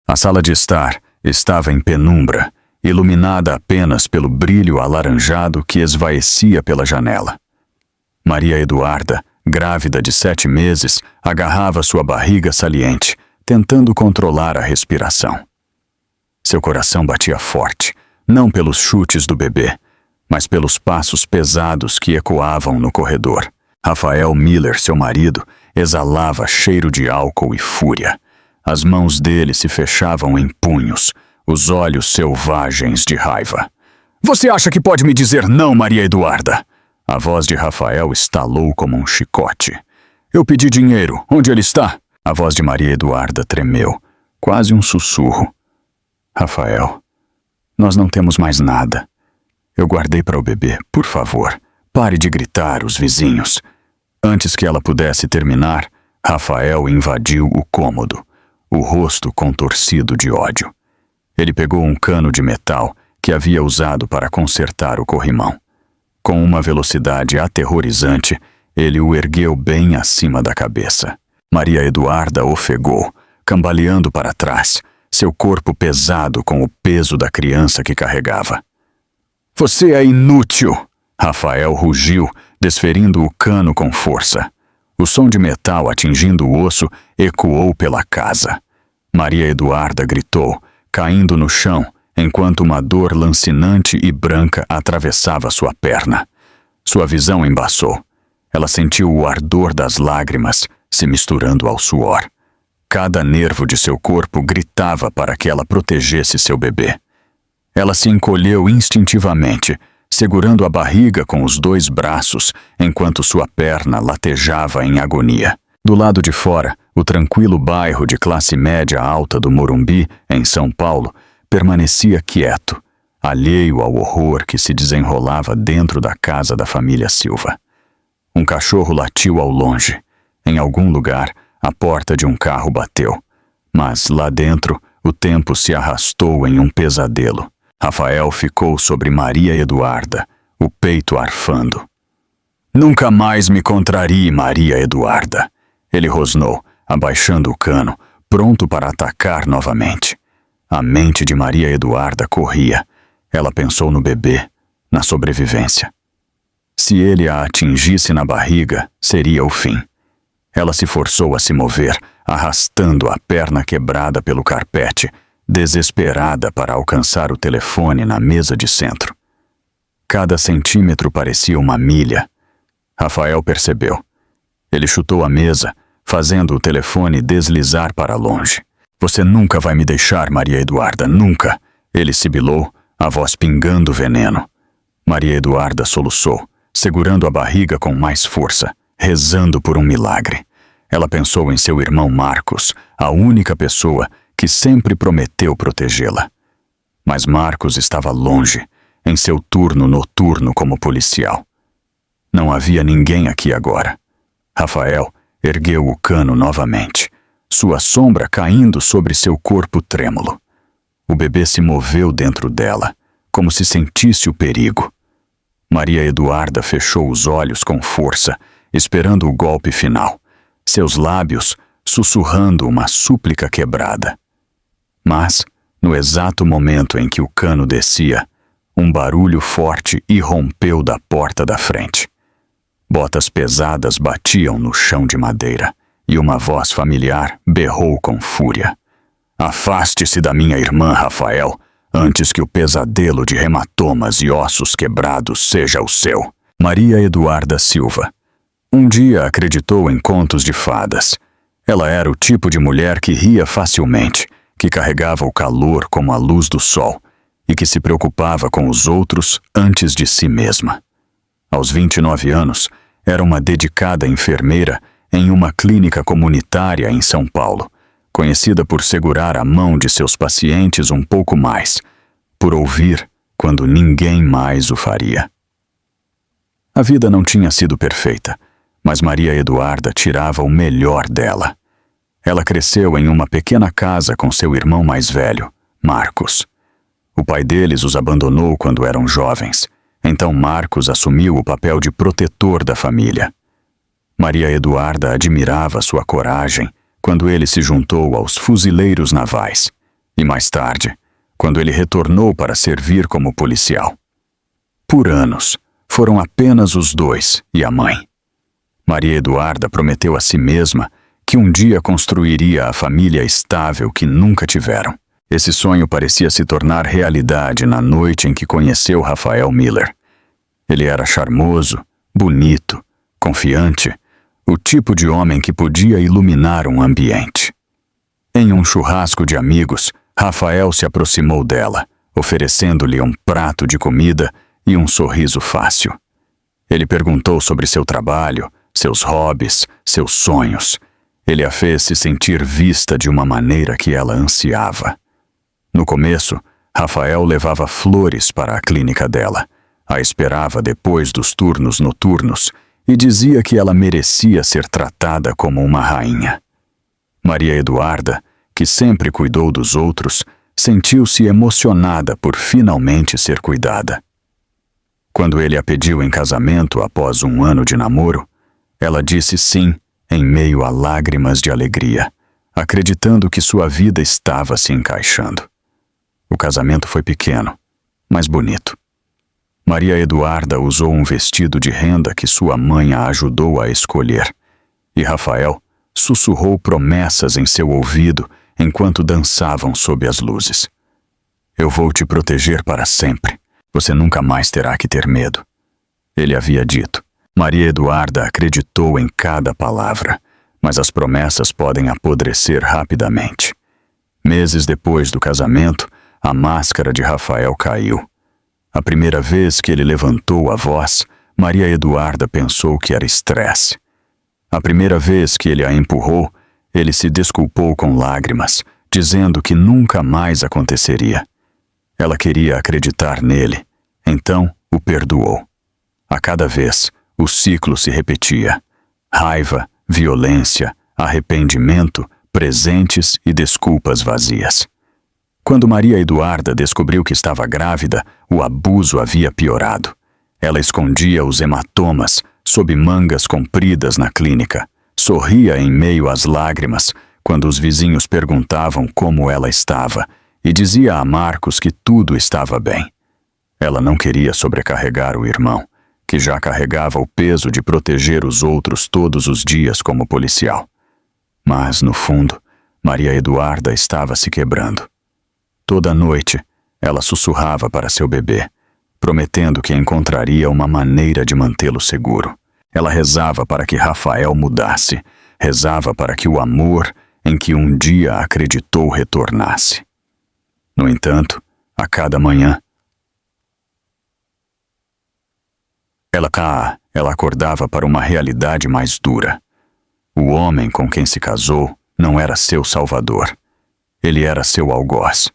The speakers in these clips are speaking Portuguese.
A sala de estar estava em penumbra, iluminada apenas pelo brilho alaranjado que esvaecia pela janela. Maria Eduarda, grávida de 7 meses, agarrava sua barriga saliente, tentando controlar a respiração. Seu coração batia forte, não pelos chutes do bebê, mas pelos passos pesados que ecoavam no corredor. Rafael Miller, seu marido, exalava cheiro de álcool e fúria. As mãos dele se fechavam em punhos, os olhos selvagens de raiva. "Você acha que pode me dizer não, Maria Eduarda?" A voz de Rafael estalou como um chicote. "Eu pedi dinheiro. Onde ele está?" A voz de Maria Eduarda tremeu, quase um sussurro. "Rafael, nós não temos mais nada. Eu guardei para o bebê. Por favor, pare de gritar, os vizinhos." Antes que ela pudesse terminar, Rafael invadiu o cômodo, o rosto contorcido de ódio. Ele pegou um cano de metal que havia usado para consertar o corrimão. Com uma velocidade aterrorizante, ele o ergueu bem acima da cabeça. Maria Eduarda ofegou, cambaleando para trás, seu corpo pesado com o peso da criança que carregava. "Você é inútil!" Rafael rugiu, desferindo o cano com força. O som de metal atingindo o osso ecoou pela casa. Maria Eduarda gritou, caindo no chão, enquanto uma dor lancinante e branca atravessava sua perna. Sua visão embaçou. Ela sentiu o ardor das lágrimas se misturando ao suor. Cada nervo de seu corpo gritava para que ela protegesse seu bebê. Ela se encolheu instintivamente, segurando a barriga com os 2 braços, enquanto sua perna latejava em agonia. Do lado de fora, o tranquilo bairro de classe média alta do Morumbi, em São Paulo, permanecia quieto, alheio ao horror que se desenrolava dentro da casa da família Silva. Um cachorro latiu ao longe. Em algum lugar, a porta de um carro bateu. Mas, lá dentro, o tempo se arrastou em um pesadelo. Rafael ficou sobre Maria Eduarda, o peito arfando. "Nunca mais me contrarie, Maria Eduarda!" Ele rosnou, abaixando o cano, pronto para atacar novamente. A mente de Maria Eduarda corria. Ela pensou no bebê, na sobrevivência. Se ele a atingisse na barriga, seria o fim. Ela se forçou a se mover, arrastando a perna quebrada pelo carpete, desesperada para alcançar o telefone na mesa de centro. Cada centímetro parecia uma milha. Rafael percebeu. Ele chutou a mesa, fazendo o telefone deslizar para longe. "Você nunca vai me deixar, Maria Eduarda, nunca!" Ele sibilou, a voz pingando veneno. Maria Eduarda soluçou, segurando a barriga com mais força, rezando por um milagre. Ela pensou em seu irmão Marcos, a única pessoa que sempre prometeu protegê-la. Mas Marcos estava longe, em seu turno noturno como policial. Não havia ninguém aqui agora. Rafael ergueu o cano novamente, sua sombra caindo sobre seu corpo trêmulo. O bebê se moveu dentro dela, como se sentisse o perigo. Maria Eduarda fechou os olhos com força, esperando o golpe final, seus lábios sussurrando uma súplica quebrada. Mas, no exato momento em que o cano descia, um barulho forte irrompeu da porta da frente. Botas pesadas batiam no chão de madeira, e uma voz familiar berrou com fúria. "Afaste-se da minha irmã, Rafael, antes que o pesadelo de hematomas e ossos quebrados seja o seu." Maria Eduarda Silva. Um dia acreditou em contos de fadas. Ela era o tipo de mulher que ria facilmente, que carregava o calor como a luz do sol e que se preocupava com os outros antes de si mesma. Aos 29 anos, era uma dedicada enfermeira em uma clínica comunitária em São Paulo, conhecida por segurar a mão de seus pacientes um pouco mais, por ouvir quando ninguém mais o faria. A vida não tinha sido perfeita, mas Maria Eduarda tirava o melhor dela. Ela cresceu em uma pequena casa com seu irmão mais velho, Marcos. O pai deles os abandonou quando eram jovens, então Marcos assumiu o papel de protetor da família. Maria Eduarda admirava sua coragem quando ele se juntou aos fuzileiros navais. E mais tarde, quando ele retornou para servir como policial. Por anos, foram apenas os dois e a mãe. Maria Eduarda prometeu a si mesma que um dia construiria a família estável que nunca tiveram. Esse sonho parecia se tornar realidade na noite em que conheceu Rafael Miller. Ele era charmoso, bonito, confiante, o tipo de homem que podia iluminar um ambiente. Em um churrasco de amigos, Rafael se aproximou dela, oferecendo-lhe um prato de comida e um sorriso fácil. Ele perguntou sobre seu trabalho, seus hobbies, seus sonhos. Ele a fez se sentir vista de uma maneira que ela ansiava. No começo, Rafael levava flores para a clínica dela, a esperava depois dos turnos noturnos e dizia que ela merecia ser tratada como uma rainha. Maria Eduarda, que sempre cuidou dos outros, sentiu-se emocionada por finalmente ser cuidada. Quando ele a pediu em casamento após um ano de namoro, ela disse sim em meio a lágrimas de alegria, acreditando que sua vida estava se encaixando. O casamento foi pequeno, mas bonito. Maria Eduarda usou um vestido de renda que sua mãe a ajudou a escolher, e Rafael sussurrou promessas em seu ouvido enquanto dançavam sob as luzes. Eu vou te proteger para sempre. Você nunca mais terá que ter medo. Ele havia dito. Maria Eduarda acreditou em cada palavra, mas as promessas podem apodrecer rapidamente. Meses depois do casamento, a máscara de Rafael caiu. A primeira vez que ele levantou a voz, Maria Eduarda pensou que era estresse. A primeira vez que ele a empurrou, ele se desculpou com lágrimas, dizendo que nunca mais aconteceria. Ela queria acreditar nele, então o perdoou. A cada vez, o ciclo se repetia. Raiva, violência, arrependimento, presentes e desculpas vazias. Quando Maria Eduarda descobriu que estava grávida, o abuso havia piorado. Ela escondia os hematomas sob mangas compridas na clínica, sorria em meio às lágrimas quando os vizinhos perguntavam como ela estava e dizia a Marcos que tudo estava bem. Ela não queria sobrecarregar o irmão, que já carregava o peso de proteger os outros todos os dias como policial. Mas, no fundo, Maria Eduarda estava se quebrando. Toda noite, ela sussurrava para seu bebê, prometendo que encontraria uma maneira de mantê-lo seguro. Ela rezava para que Rafael mudasse, rezava para que o amor em que um dia acreditou retornasse. No entanto, a cada manhã, ela acordava para uma realidade mais dura. O homem com quem se casou não era seu salvador. Ele era seu algoz.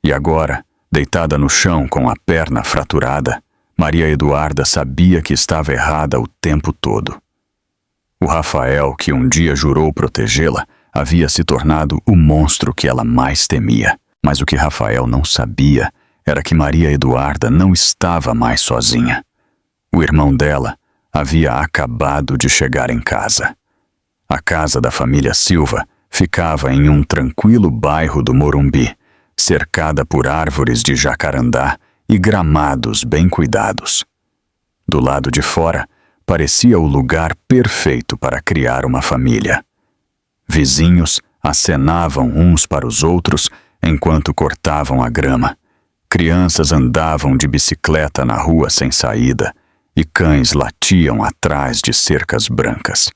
E agora, deitada no chão com a perna fraturada, Maria Eduarda sabia que estava errada o tempo todo. O Rafael, que um dia jurou protegê-la, havia se tornado o monstro que ela mais temia. Mas o que Rafael não sabia era que Maria Eduarda não estava mais sozinha. O irmão dela havia acabado de chegar em casa. A casa da família Silva ficava em um tranquilo bairro do Morumbi, cercada por árvores de jacarandá e gramados bem cuidados. Do lado de fora, parecia o lugar perfeito para criar uma família. Vizinhos acenavam uns para os outros enquanto cortavam a grama. Crianças andavam de bicicleta na rua sem saída e cães latiam atrás de cercas brancas.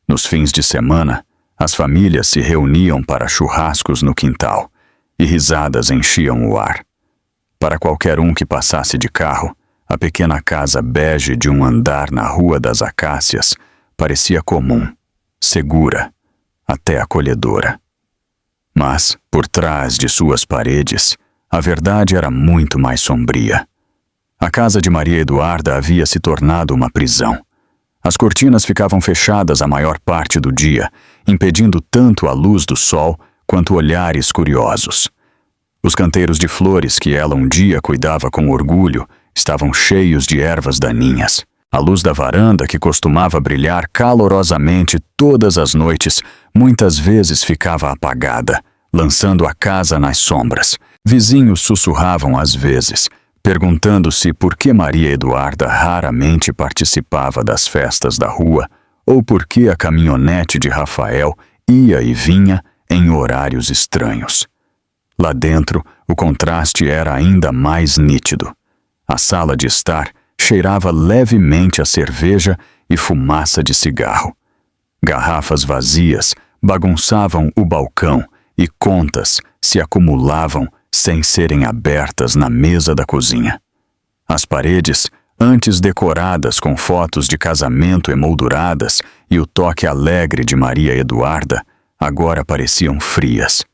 Nos fins de semana, as famílias se reuniam para churrascos no quintal e risadas enchiam o ar. Para qualquer um que passasse de carro, a pequena casa bege de um andar na Rua das Acácias parecia comum, segura, até acolhedora. Mas, por trás de suas paredes, a verdade era muito mais sombria. A casa de Maria Eduarda havia se tornado uma prisão. As cortinas ficavam fechadas a maior parte do dia, impedindo tanto a luz do sol quanto olhares curiosos. Os canteiros de flores que ela um dia cuidava com orgulho estavam cheios de ervas daninhas. A luz da varanda, que costumava brilhar calorosamente todas as noites, muitas vezes ficava apagada, lançando a casa nas sombras. Vizinhos sussurravam às vezes, perguntando-se por que Maria Eduarda raramente participava das festas da rua ou por que a caminhonete de Rafael ia e vinha em horários estranhos. Lá dentro, o contraste era ainda mais nítido. A sala de estar cheirava levemente a cerveja e fumaça de cigarro. Garrafas vazias bagunçavam o balcão e contas se acumulavam sem serem abertas na mesa da cozinha. As paredes, antes decoradas com fotos de casamento emolduradas e o toque alegre de Maria Eduarda, agora pareciam frias.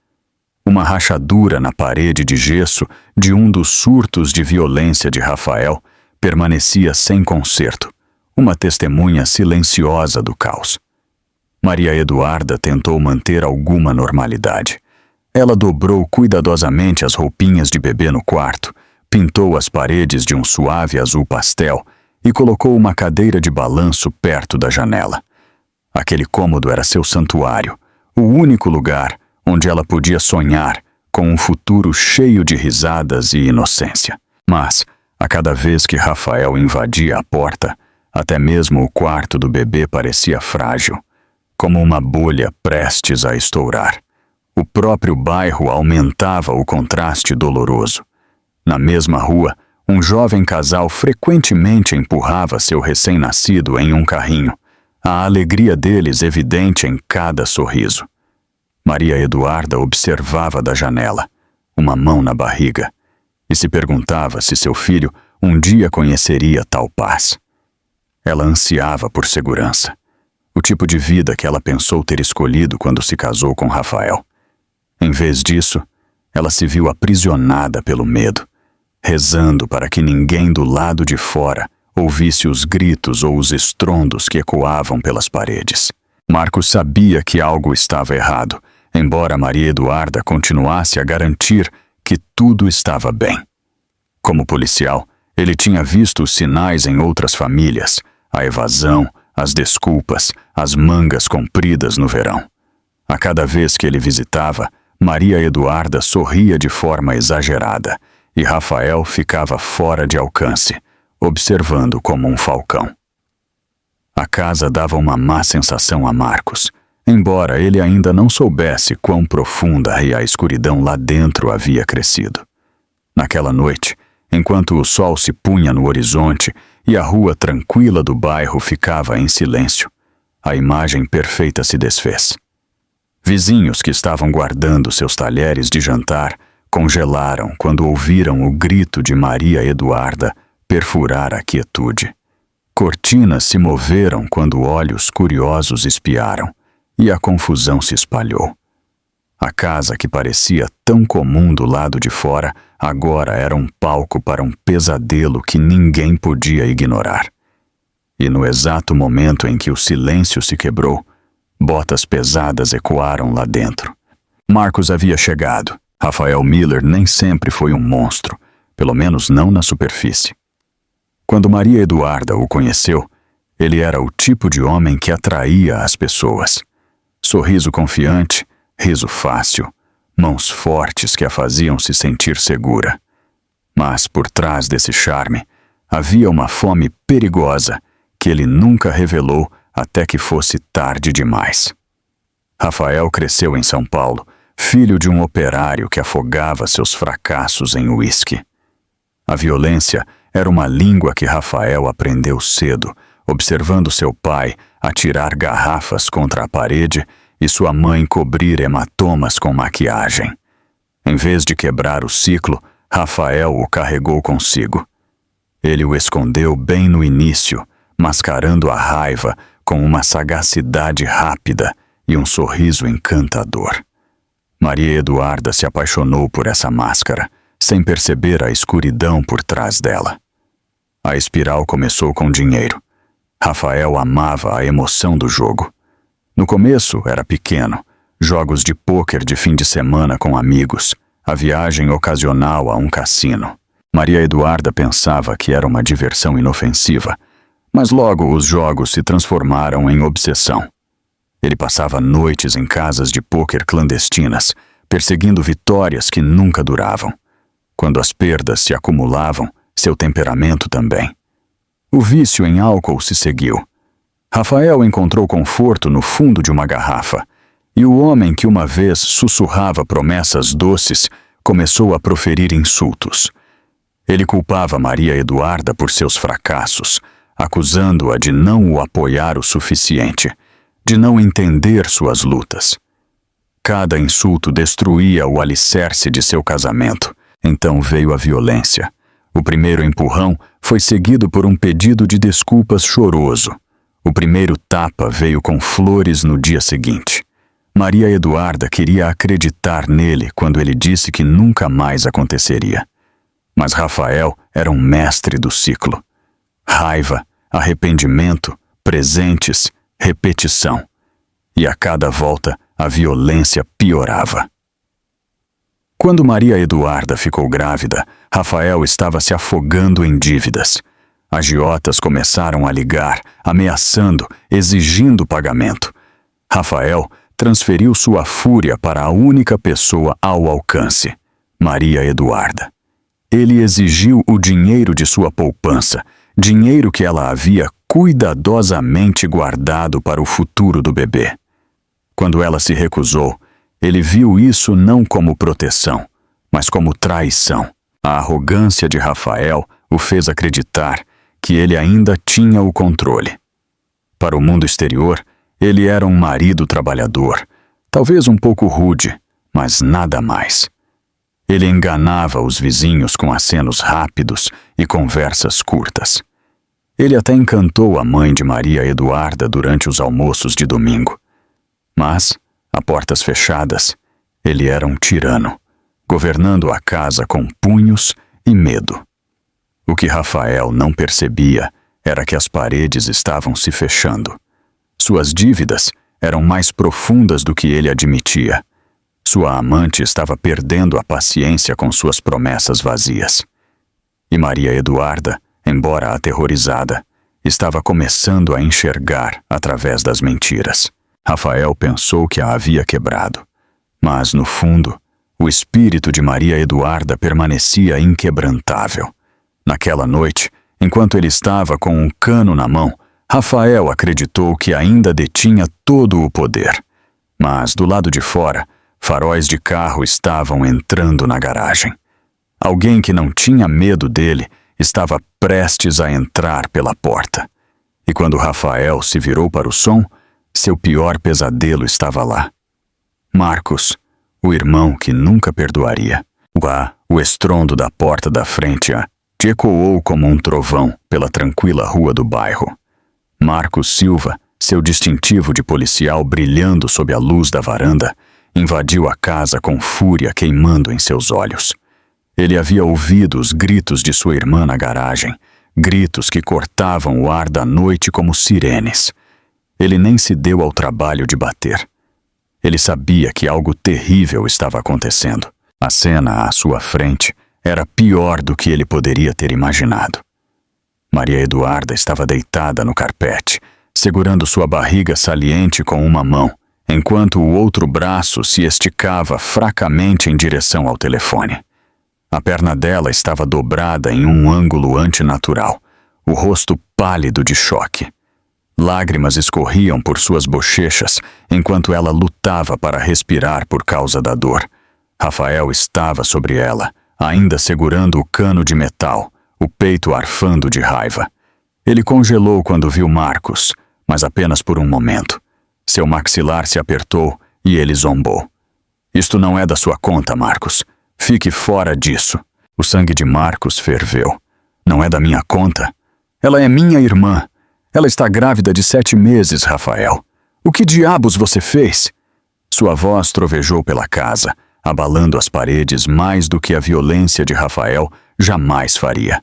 Uma rachadura na parede de gesso de um dos surtos de violência de Rafael permanecia sem conserto, uma testemunha silenciosa do caos. Maria Eduarda tentou manter alguma normalidade. Ela dobrou cuidadosamente as roupinhas de bebê no quarto, pintou as paredes de um suave azul pastel e colocou uma cadeira de balanço perto da janela. Aquele cômodo era seu santuário, o único lugar onde ela podia sonhar com um futuro cheio de risadas e inocência. Mas, a cada vez que Rafael invadia a porta, até mesmo o quarto do bebê parecia frágil, como uma bolha prestes a estourar. O próprio bairro aumentava o contraste doloroso. Na mesma rua, um jovem casal frequentemente empurrava seu recém-nascido em um carrinho, a alegria deles evidente em cada sorriso. Maria Eduarda observava da janela, uma mão na barriga, e se perguntava se seu filho um dia conheceria tal paz. Ela ansiava por segurança, o tipo de vida que ela pensou ter escolhido quando se casou com Rafael. Em vez disso, ela se viu aprisionada pelo medo, rezando para que ninguém do lado de fora ouvisse os gritos ou os estrondos que ecoavam pelas paredes. Marcos sabia que algo estava errado, embora Maria Eduarda continuasse a garantir que tudo estava bem. Como policial, ele tinha visto os sinais em outras famílias, a evasão, as desculpas, as mangas compridas no verão. A cada vez que ele visitava, Maria Eduarda sorria de forma exagerada e Rafael ficava fora de alcance, observando como um falcão. A casa dava uma má sensação a Marcos, embora ele ainda não soubesse quão profunda e a escuridão lá dentro havia crescido. Naquela noite, enquanto o sol se punha no horizonte e a rua tranquila do bairro ficava em silêncio, a imagem perfeita se desfez. Vizinhos que estavam guardando seus talheres de jantar congelaram quando ouviram o grito de Maria Eduarda perfurar a quietude. Cortinas se moveram quando olhos curiosos espiaram, e a confusão se espalhou. A casa que parecia tão comum do lado de fora agora era um palco para um pesadelo que ninguém podia ignorar. E no exato momento em que o silêncio se quebrou, botas pesadas ecoaram lá dentro. Marcos havia chegado. Rafael Miller nem sempre foi um monstro, pelo menos não na superfície. Quando Maria Eduarda o conheceu, ele era o tipo de homem que atraía as pessoas. Sorriso confiante, riso fácil, mãos fortes que a faziam se sentir segura. Mas por trás desse charme, havia uma fome perigosa que ele nunca revelou até que fosse tarde demais. Rafael cresceu em São Paulo, filho de um operário que afogava seus fracassos em uísque. A violência era uma língua que Rafael aprendeu cedo, observando seu pai atirar garrafas contra a parede e sua mãe cobrir hematomas com maquiagem. Em vez de quebrar o ciclo, Rafael o carregou consigo. Ele o escondeu bem no início, mascarando a raiva com uma sagacidade rápida e um sorriso encantador. Maria Eduarda se apaixonou por essa máscara, sem perceber a escuridão por trás dela. A espiral começou com dinheiro. Rafael amava a emoção do jogo. No começo era pequeno, jogos de pôquer de fim de semana com amigos, a viagem ocasional a um cassino. Maria Eduarda pensava que era uma diversão inofensiva, mas logo os jogos se transformaram em obsessão. Ele passava noites em casas de pôquer clandestinas, perseguindo vitórias que nunca duravam. Quando as perdas se acumulavam, seu temperamento também. O vício em álcool se seguiu. Rafael encontrou conforto no fundo de uma garrafa, e o homem que uma vez sussurrava promessas doces começou a proferir insultos. Ele culpava Maria Eduarda por seus fracassos, acusando-a de não o apoiar o suficiente, de não entender suas lutas. Cada insulto destruía o alicerce de seu casamento. Então veio a violência. O primeiro empurrão foi seguido por um pedido de desculpas choroso. O primeiro tapa veio com flores no dia seguinte. Maria Eduarda queria acreditar nele quando ele disse que nunca mais aconteceria. Mas Rafael era um mestre do ciclo. Raiva, arrependimento, presentes, repetição. E a cada volta, a violência piorava. Quando Maria Eduarda ficou grávida, Rafael estava se afogando em dívidas. Agiotas começaram a ligar, ameaçando, exigindo pagamento. Rafael transferiu sua fúria para a única pessoa ao alcance, Maria Eduarda. Ele exigiu o dinheiro de sua poupança, dinheiro que ela havia cuidadosamente guardado para o futuro do bebê. Quando ela se recusou, ele viu isso não como proteção, mas como traição. A arrogância de Rafael o fez acreditar que ele ainda tinha o controle. Para o mundo exterior, ele era um marido trabalhador, talvez um pouco rude, mas nada mais. Ele enganava os vizinhos com acenos rápidos e conversas curtas. Ele até encantou a mãe de Maria Eduarda durante os almoços de domingo. Mas, a portas fechadas, ele era um tirano, governando a casa com punhos e medo. O que Rafael não percebia era que as paredes estavam se fechando. Suas dívidas eram mais profundas do que ele admitia. Sua amante estava perdendo a paciência com suas promessas vazias. E Maria Eduarda, embora aterrorizada, estava começando a enxergar através das mentiras. Rafael pensou que a havia quebrado. Mas, no fundo, o espírito de Maria Eduarda permanecia inquebrantável. Naquela noite, enquanto ele estava com um cano na mão, Rafael acreditou que ainda detinha todo o poder. Mas, do lado de fora, faróis de carro estavam entrando na garagem. Alguém que não tinha medo dele estava prestes a entrar pela porta. E quando Rafael se virou para o som, seu pior pesadelo estava lá. Marcos, o irmão que nunca perdoaria. O estrondo da porta da frente te ecoou como um trovão pela tranquila rua do bairro. Marcos Silva, seu distintivo de policial brilhando sob a luz da varanda, invadiu a casa com fúria queimando em seus olhos. Ele havia ouvido os gritos de sua irmã na garagem, gritos que cortavam o ar da noite como sirenes. Ele nem se deu ao trabalho de bater. Ele sabia que algo terrível estava acontecendo. A cena à sua frente era pior do que ele poderia ter imaginado. Maria Eduarda estava deitada no carpete, segurando sua barriga saliente com uma mão, enquanto o outro braço se esticava fracamente em direção ao telefone. A perna dela estava dobrada em um ângulo antinatural, o rosto pálido de choque. Lágrimas escorriam por suas bochechas enquanto ela lutava para respirar por causa da dor. Rafael estava sobre ela, ainda segurando o cano de metal, o peito arfando de raiva. Ele congelou quando viu Marcos, mas apenas por um momento. Seu maxilar se apertou e ele zombou. Isto não é da sua conta, Marcos. Fique fora disso. O sangue de Marcos ferveu. Não é da minha conta? Ela é minha irmã. Ela está grávida de 7 meses, Rafael. O que diabos você fez? Sua voz trovejou pela casa, abalando as paredes mais do que a violência de Rafael jamais faria.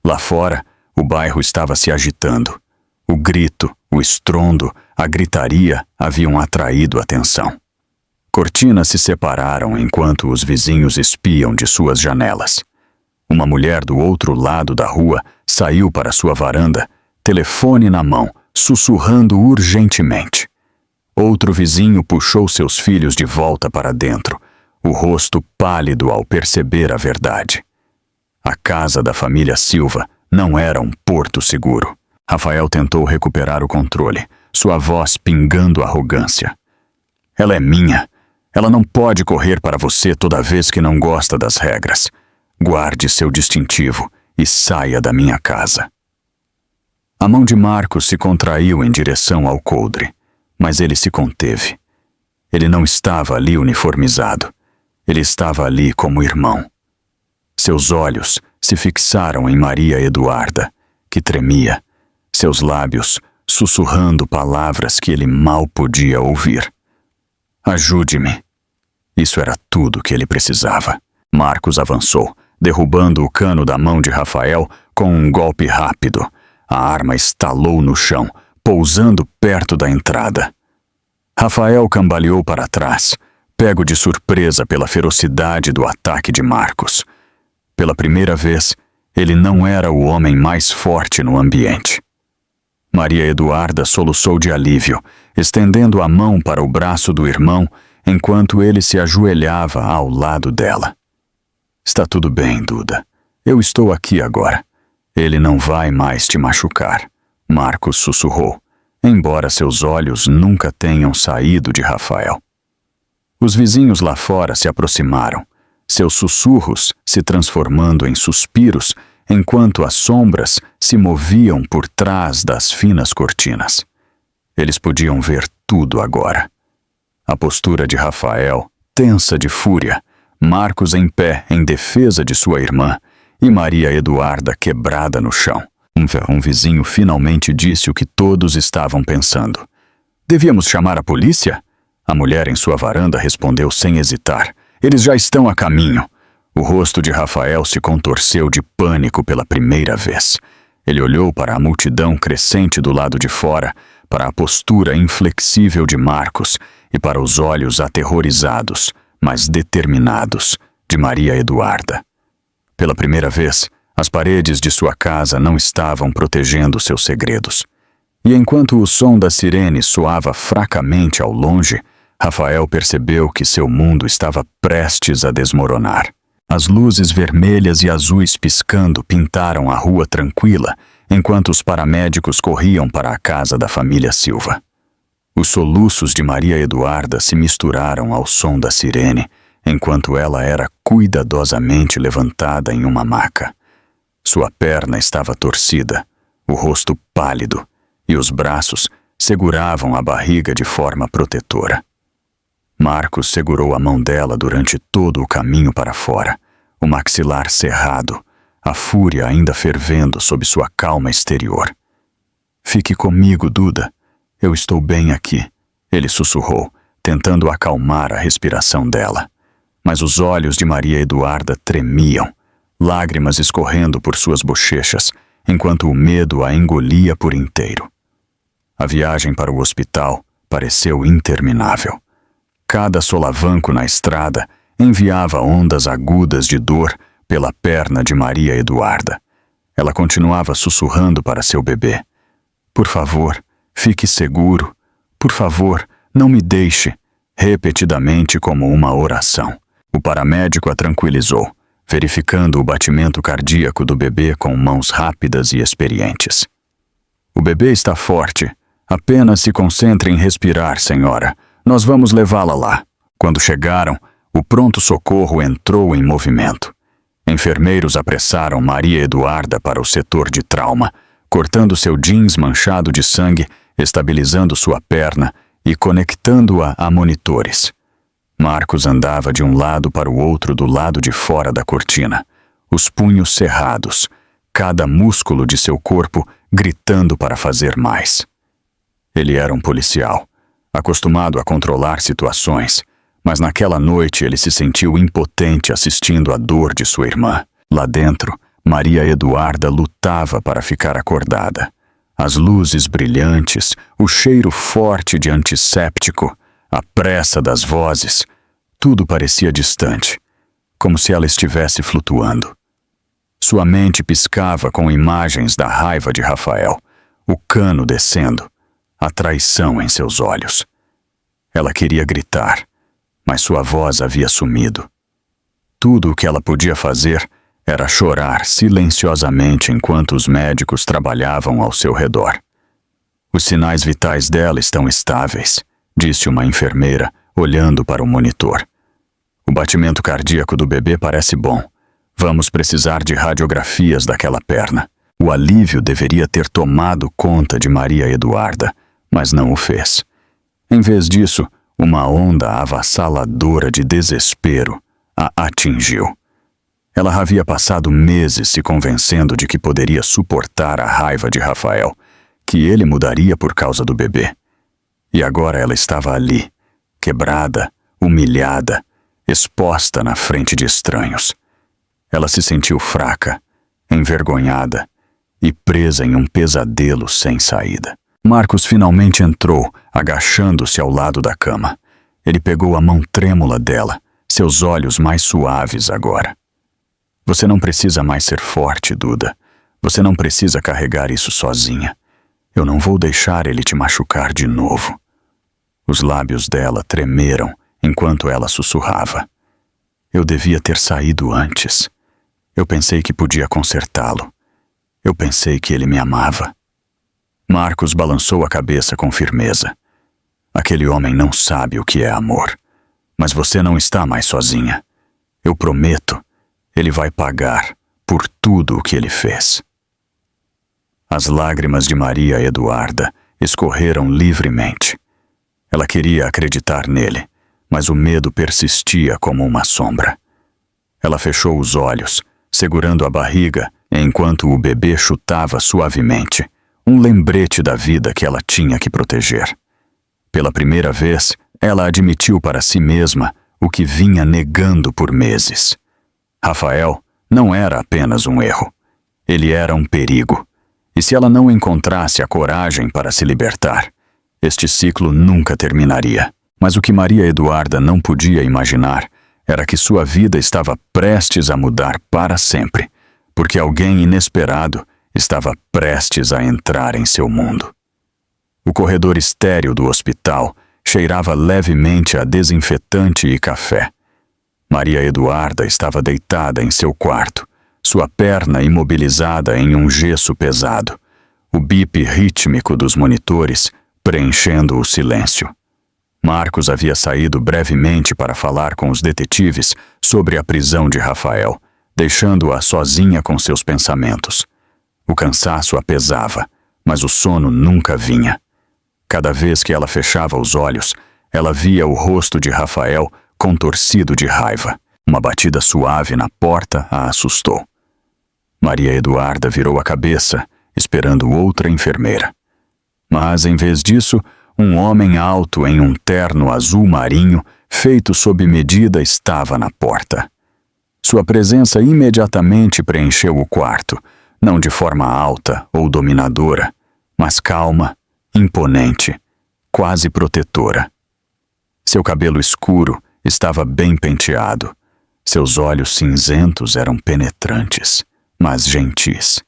Lá fora, o bairro estava se agitando. O grito, o estrondo, a gritaria haviam atraído atenção. Cortinas se separaram enquanto os vizinhos espiam de suas janelas. Uma mulher do outro lado da rua saiu para sua varanda, telefone na mão, sussurrando urgentemente. Outro vizinho puxou seus filhos de volta para dentro, o rosto pálido ao perceber a verdade. A casa da família Silva não era um porto seguro. Rafael tentou recuperar o controle, sua voz pingando arrogância. Ela é minha. Ela não pode correr para você toda vez que não gosta das regras. Guarde seu distintivo e saia da minha casa. A mão de Marcos se contraiu em direção ao coldre, mas ele se conteve. Ele não estava ali uniformizado. Ele estava ali como irmão. Seus olhos se fixaram em Maria Eduarda, que tremia, seus lábios sussurrando palavras que ele mal podia ouvir. Ajude-me. Isso era tudo que ele precisava. Marcos avançou, derrubando o cano da mão de Rafael com um golpe rápido. A arma estalou no chão, pousando perto da entrada. Rafael cambaleou para trás, pego de surpresa pela ferocidade do ataque de Marcos. Pela primeira vez, ele não era o homem mais forte no ambiente. Maria Eduarda soluçou de alívio, estendendo a mão para o braço do irmão enquanto ele se ajoelhava ao lado dela. Está tudo bem, Duda. Eu estou aqui agora. Ele não vai mais te machucar, Marcos sussurrou, embora seus olhos nunca tenham saído de Rafael. Os vizinhos lá fora se aproximaram, seus sussurros se transformando em suspiros enquanto as sombras se moviam por trás das finas cortinas. Eles podiam ver tudo agora. A postura de Rafael, tensa de fúria, Marcos em pé em defesa de sua irmã e Maria Eduarda quebrada no chão. Um vizinho finalmente disse o que todos estavam pensando. Devíamos chamar a polícia? A mulher em sua varanda respondeu sem hesitar. Eles já estão a caminho. O rosto de Rafael se contorceu de pânico pela primeira vez. Ele olhou para a multidão crescente do lado de fora, para a postura inflexível de Marcos e para os olhos aterrorizados, mas determinados, de Maria Eduarda. Pela primeira vez, as paredes de sua casa não estavam protegendo seus segredos. E enquanto o som da sirene soava fracamente ao longe, Rafael percebeu que seu mundo estava prestes a desmoronar. As luzes vermelhas e azuis piscando pintaram a rua tranquila, enquanto os paramédicos corriam para a casa da família Silva. Os soluços de Maria Eduarda se misturaram ao som da sirene, enquanto ela era cuidadosamente levantada em uma maca. Sua perna estava torcida, o rosto pálido, e os braços seguravam a barriga de forma protetora. Marcos segurou a mão dela durante todo o caminho para fora, o maxilar cerrado, a fúria ainda fervendo sob sua calma exterior. Fique comigo, Duda. Eu estou bem aqui, ele sussurrou, tentando acalmar a respiração dela. Mas os olhos de Maria Eduarda tremiam, lágrimas escorrendo por suas bochechas, enquanto o medo a engolia por inteiro. A viagem para o hospital pareceu interminável. Cada solavanco na estrada enviava ondas agudas de dor pela perna de Maria Eduarda. Ela continuava sussurrando para seu bebê. Por favor, fique seguro. Por favor, não me deixe. Repetidamente como uma oração. O paramédico a tranquilizou, verificando o batimento cardíaco do bebê com mãos rápidas e experientes. O bebê está forte. Apenas se concentre em respirar, senhora. Nós vamos levá-la lá. Quando chegaram, o pronto-socorro entrou em movimento. Enfermeiros apressaram Maria Eduarda para o setor de trauma, cortando seu jeans manchado de sangue, estabilizando sua perna e conectando-a a monitores. Marcos andava de um lado para o outro do lado de fora da cortina, os punhos cerrados, cada músculo de seu corpo gritando para fazer mais. Ele era um policial, acostumado a controlar situações, mas naquela noite ele se sentiu impotente assistindo à dor de sua irmã. Lá dentro, Maria Eduarda lutava para ficar acordada. As luzes brilhantes, o cheiro forte de antisséptico, a pressa das vozes, tudo parecia distante, como se ela estivesse flutuando. Sua mente piscava com imagens da raiva de Rafael, o cano descendo, a traição em seus olhos. Ela queria gritar, mas sua voz havia sumido. Tudo o que ela podia fazer era chorar silenciosamente enquanto os médicos trabalhavam ao seu redor. Os sinais vitais dela estão estáveis, disse uma enfermeira, olhando para o monitor. O batimento cardíaco do bebê parece bom. Vamos precisar de radiografias daquela perna. O alívio deveria ter tomado conta de Maria Eduarda, mas não o fez. Em vez disso, uma onda avassaladora de desespero a atingiu. Ela havia passado meses se convencendo de que poderia suportar a raiva de Rafael, que ele mudaria por causa do bebê. E agora ela estava ali, quebrada, humilhada, exposta na frente de estranhos. Ela se sentiu fraca, envergonhada e presa em um pesadelo sem saída. Marcos finalmente entrou, agachando-se ao lado da cama. Ele pegou a mão trêmula dela, seus olhos mais suaves agora. Você não precisa mais ser forte, Duda. Você não precisa carregar isso sozinha. Eu não vou deixar ele te machucar de novo. Os lábios dela tremeram enquanto ela sussurrava. Eu devia ter saído antes. Eu pensei que podia consertá-lo. Eu pensei que ele me amava. Marcos balançou a cabeça com firmeza. Aquele homem não sabe o que é amor. Mas você não está mais sozinha. Eu prometo, ele vai pagar por tudo o que ele fez. As lágrimas de Maria Eduarda escorreram livremente. Ela queria acreditar nele, mas o medo persistia como uma sombra. Ela fechou os olhos, segurando a barriga enquanto o bebê chutava suavemente, um lembrete da vida que ela tinha que proteger. Pela primeira vez, ela admitiu para si mesma o que vinha negando por meses. Rafael não era apenas um erro. Ele era um perigo. E se ela não encontrasse a coragem para se libertar, este ciclo nunca terminaria. Mas o que Maria Eduarda não podia imaginar era que sua vida estava prestes a mudar para sempre, porque alguém inesperado estava prestes a entrar em seu mundo. O corredor estéril do hospital cheirava levemente a desinfetante e café. Maria Eduarda estava deitada em seu quarto, sua perna imobilizada em um gesso pesado, o bip rítmico dos monitores preenchendo o silêncio. Marcos havia saído brevemente para falar com os detetives sobre a prisão de Rafael, deixando-a sozinha com seus pensamentos. O cansaço a pesava, mas o sono nunca vinha. Cada vez que ela fechava os olhos, ela via o rosto de Rafael contorcido de raiva. Uma batida suave na porta a assustou. Maria Eduarda virou a cabeça, esperando outra enfermeira. Mas, em vez disso, um homem alto em um terno azul marinho, feito sob medida, estava na porta. Sua presença imediatamente preencheu o quarto, não de forma alta ou dominadora, mas calma, imponente, quase protetora. Seu cabelo escuro estava bem penteado. Seus olhos cinzentos eram penetrantes, mas gentis.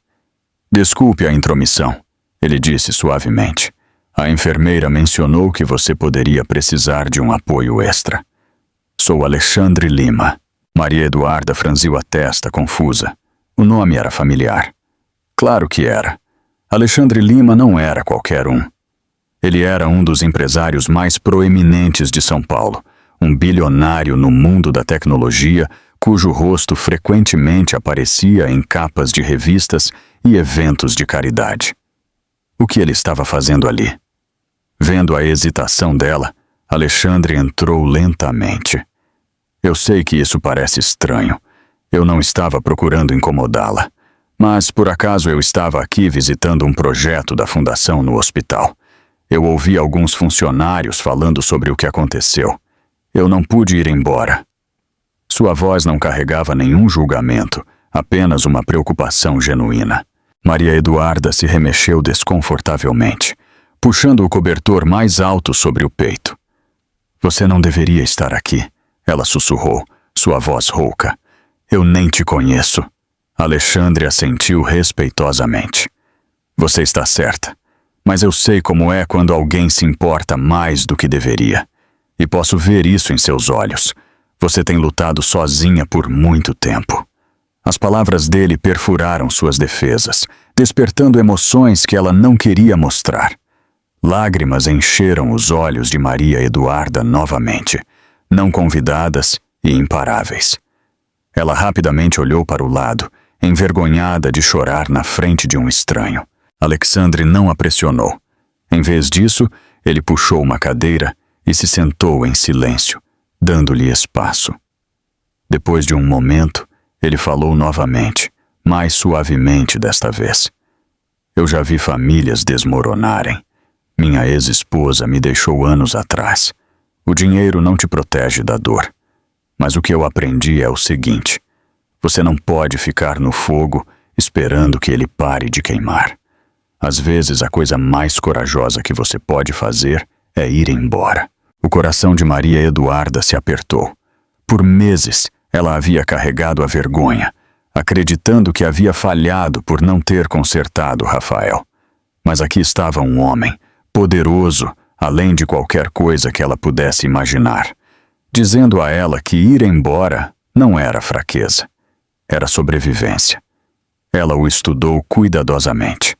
Desculpe a intromissão, ele disse suavemente. A enfermeira mencionou que você poderia precisar de um apoio extra. Sou Alexandre Lima. Maria Eduarda franziu a testa, confusa. O nome era familiar. Claro que era. Alexandre Lima não era qualquer um. Ele era um dos empresários mais proeminentes de São Paulo, um bilionário no mundo da tecnologia, cujo rosto frequentemente aparecia em capas de revistas e eventos de caridade. O que ele estava fazendo ali? Vendo a hesitação dela, Alexandre entrou lentamente. Eu sei que isso parece estranho. Eu não estava procurando incomodá-la. Mas, por acaso, eu estava aqui visitando um projeto da fundação no hospital. Eu ouvi alguns funcionários falando sobre o que aconteceu. Eu não pude ir embora. Sua voz não carregava nenhum julgamento, apenas uma preocupação genuína. Maria Eduarda se remexeu desconfortavelmente, puxando o cobertor mais alto sobre o peito. Você não deveria estar aqui, ela sussurrou, sua voz rouca. Eu nem te conheço. Alexandre assentiu respeitosamente. Você está certa, mas eu sei como é quando alguém se importa mais do que deveria. E posso ver isso em seus olhos. Você tem lutado sozinha por muito tempo. As palavras dele perfuraram suas defesas, despertando emoções que ela não queria mostrar. Lágrimas encheram os olhos de Maria Eduarda novamente, não convidadas e imparáveis. Ela rapidamente olhou para o lado, envergonhada de chorar na frente de um estranho. Alexandre não a pressionou. Em vez disso, ele puxou uma cadeira e se sentou em silêncio, dando-lhe espaço. Depois de um momento, ele falou novamente, mais suavemente desta vez. Eu já vi famílias desmoronarem. Minha ex-esposa me deixou anos atrás. O dinheiro não te protege da dor. Mas o que eu aprendi é o seguinte: você não pode ficar no fogo esperando que ele pare de queimar. Às vezes, a coisa mais corajosa que você pode fazer é ir embora. O coração de Maria Eduarda se apertou. Por meses, ela havia carregado a vergonha, acreditando que havia falhado por não ter consertado Rafael. Mas aqui estava um homem, poderoso, além de qualquer coisa que ela pudesse imaginar, dizendo a ela que ir embora não era fraqueza, era sobrevivência. Ela o estudou cuidadosamente.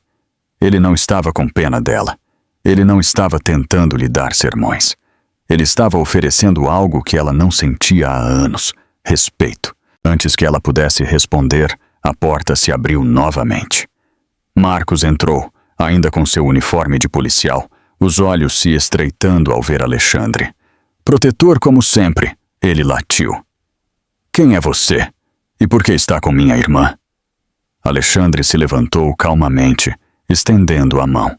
Ele não estava com pena dela. Ele não estava tentando lhe dar sermões. Ele estava oferecendo algo que ela não sentia há anos: respeito. Antes que ela pudesse responder, a porta se abriu novamente. Marcos entrou, ainda com seu uniforme de policial, os olhos se estreitando ao ver Alexandre. Protetor como sempre, ele latiu. Quem é você? E por que está com minha irmã? Alexandre se levantou calmamente, estendendo a mão.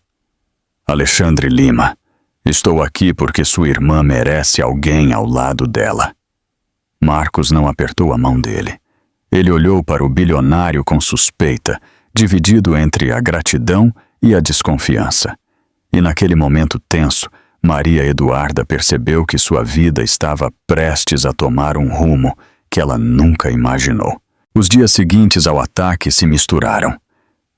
Alexandre Lima, estou aqui porque sua irmã merece alguém ao lado dela. Marcos não apertou a mão dele. Ele olhou para o bilionário com suspeita, dividido entre a gratidão e a desconfiança. E naquele momento tenso, Maria Eduarda percebeu que sua vida estava prestes a tomar um rumo que ela nunca imaginou. Os dias seguintes ao ataque se misturaram.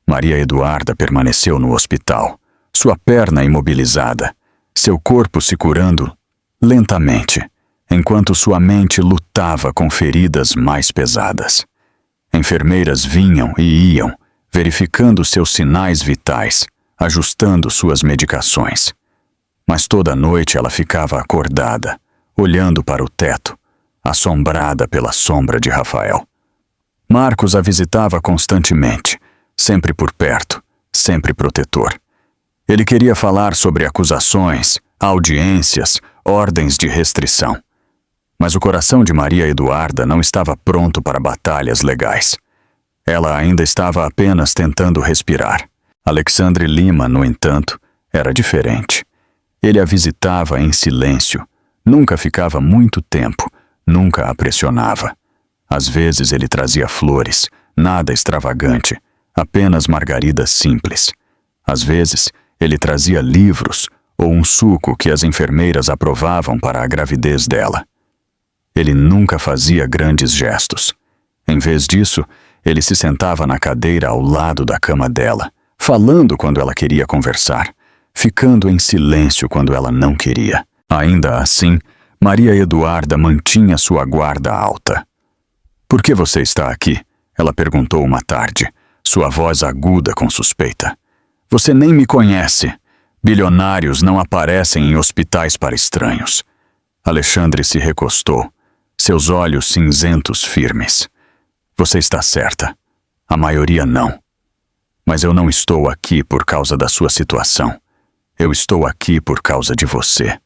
Maria Eduarda permaneceu no hospital, sua perna imobilizada, seu corpo se curando lentamente, enquanto sua mente lutava com feridas mais pesadas. Enfermeiras vinham e iam, verificando seus sinais vitais, ajustando suas medicações. Mas toda noite ela ficava acordada, olhando para o teto, assombrada pela sombra de Rafael. Marcos a visitava constantemente, sempre por perto, sempre protetor. Ele queria falar sobre acusações, audiências, ordens de restrição. Mas o coração de Maria Eduarda não estava pronto para batalhas legais. Ela ainda estava apenas tentando respirar. Alexandre Lima, no entanto, era diferente. Ele a visitava em silêncio, nunca ficava muito tempo, nunca a pressionava. Às vezes ele trazia flores, nada extravagante, apenas margaridas simples. Às vezes ele trazia livros ou um suco que as enfermeiras aprovavam para a gravidez dela. Ele nunca fazia grandes gestos. Em vez disso, ele se sentava na cadeira ao lado da cama dela, falando quando ela queria conversar, ficando em silêncio quando ela não queria. Ainda assim, Maria Eduarda mantinha sua guarda alta. "Por que você está aqui?" ela perguntou uma tarde, sua voz aguda com suspeita. "Você nem me conhece. Bilionários não aparecem em hospitais para estranhos." Alexandre se recostou, seus olhos cinzentos firmes. "Você está certa. A maioria não. Mas eu não estou aqui por causa da sua situação. Eu estou aqui por causa de você.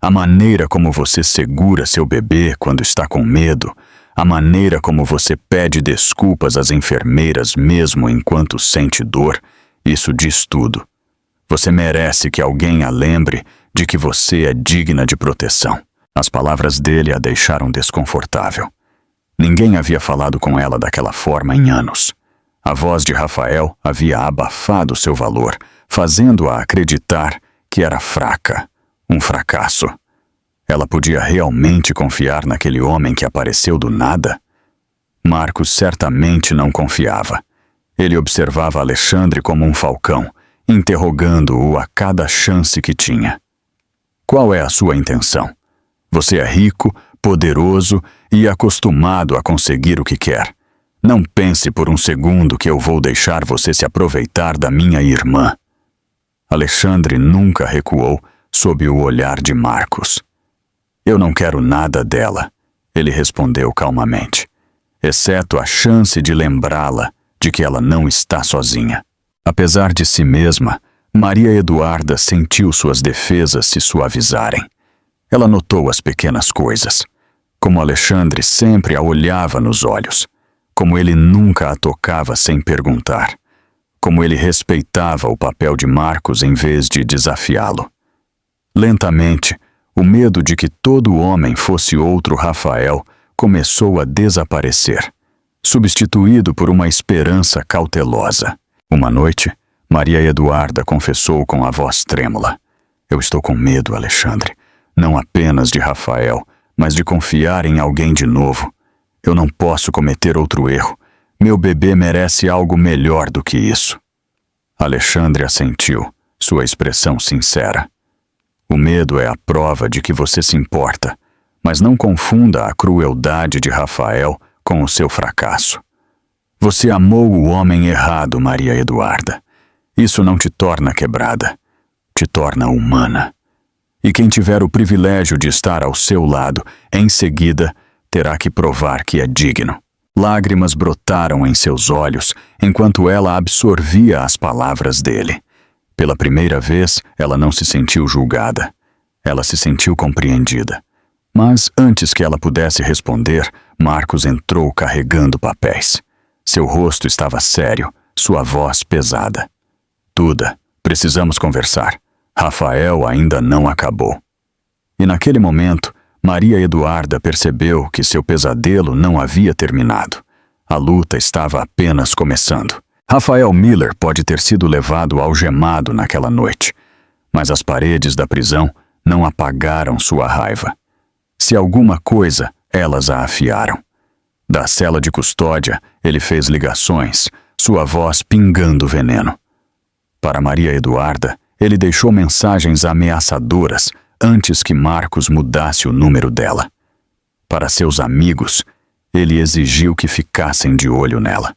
A maneira como você segura seu bebê quando está com medo, a maneira como você pede desculpas às enfermeiras mesmo enquanto sente dor, isso diz tudo. Você merece que alguém a lembre de que você é digna de proteção." As palavras dele a deixaram desconfortável. Ninguém havia falado com ela daquela forma em anos. A voz de Rafael havia abafado seu valor, fazendo-a acreditar que era fraca, um fracasso. Ela podia realmente confiar naquele homem que apareceu do nada? Marcos certamente não confiava. Ele observava Alexandre como um falcão, interrogando-o a cada chance que tinha. "Qual é a sua intenção?" Você é rico, poderoso e acostumado a conseguir o que quer. Não pense por um segundo que eu vou deixar você se aproveitar da minha irmã. Alexandre nunca recuou sob o olhar de Marcos. Eu não quero nada dela, ele respondeu calmamente, exceto a chance de lembrá-la de que ela não está sozinha. Apesar de si mesma, Maria Eduarda sentiu suas defesas se suavizarem. Ela notou as pequenas coisas, como Alexandre sempre a olhava nos olhos, como ele nunca a tocava sem perguntar, como ele respeitava o papel de Marcos em vez de desafiá-lo. Lentamente, o medo de que todo homem fosse outro Rafael começou a desaparecer, substituído por uma esperança cautelosa. Uma noite, Maria Eduarda confessou com a voz trêmula: Eu estou com medo, Alexandre, não apenas de Rafael, mas de confiar em alguém de novo. Eu não posso cometer outro erro. Meu bebê merece algo melhor do que isso. Alexandre assentiu, sua expressão sincera. O medo é a prova de que você se importa, mas não confunda a crueldade de Rafael com o seu fracasso. Você amou o homem errado, Maria Eduarda. Isso não te torna quebrada, te torna humana. E quem tiver o privilégio de estar ao seu lado, em seguida, terá que provar que é digno. Lágrimas brotaram em seus olhos enquanto ela absorvia as palavras dele. Pela primeira vez, ela não se sentiu julgada. Ela se sentiu compreendida. Mas, antes que ela pudesse responder, Marcos entrou carregando papéis. Seu rosto estava sério, sua voz pesada. Duda, precisamos conversar. Rafael ainda não acabou. E naquele momento, Maria Eduarda percebeu que seu pesadelo não havia terminado. A luta estava apenas começando. Rafael Miller pode ter sido levado algemado naquela noite, mas as paredes da prisão não apagaram sua raiva. Se alguma coisa, elas a afiaram. Da cela de custódia, ele fez ligações, sua voz pingando veneno. Para Maria Eduarda, ele deixou mensagens ameaçadoras antes que Marcos mudasse o número dela. Para seus amigos, ele exigiu que ficassem de olho nela.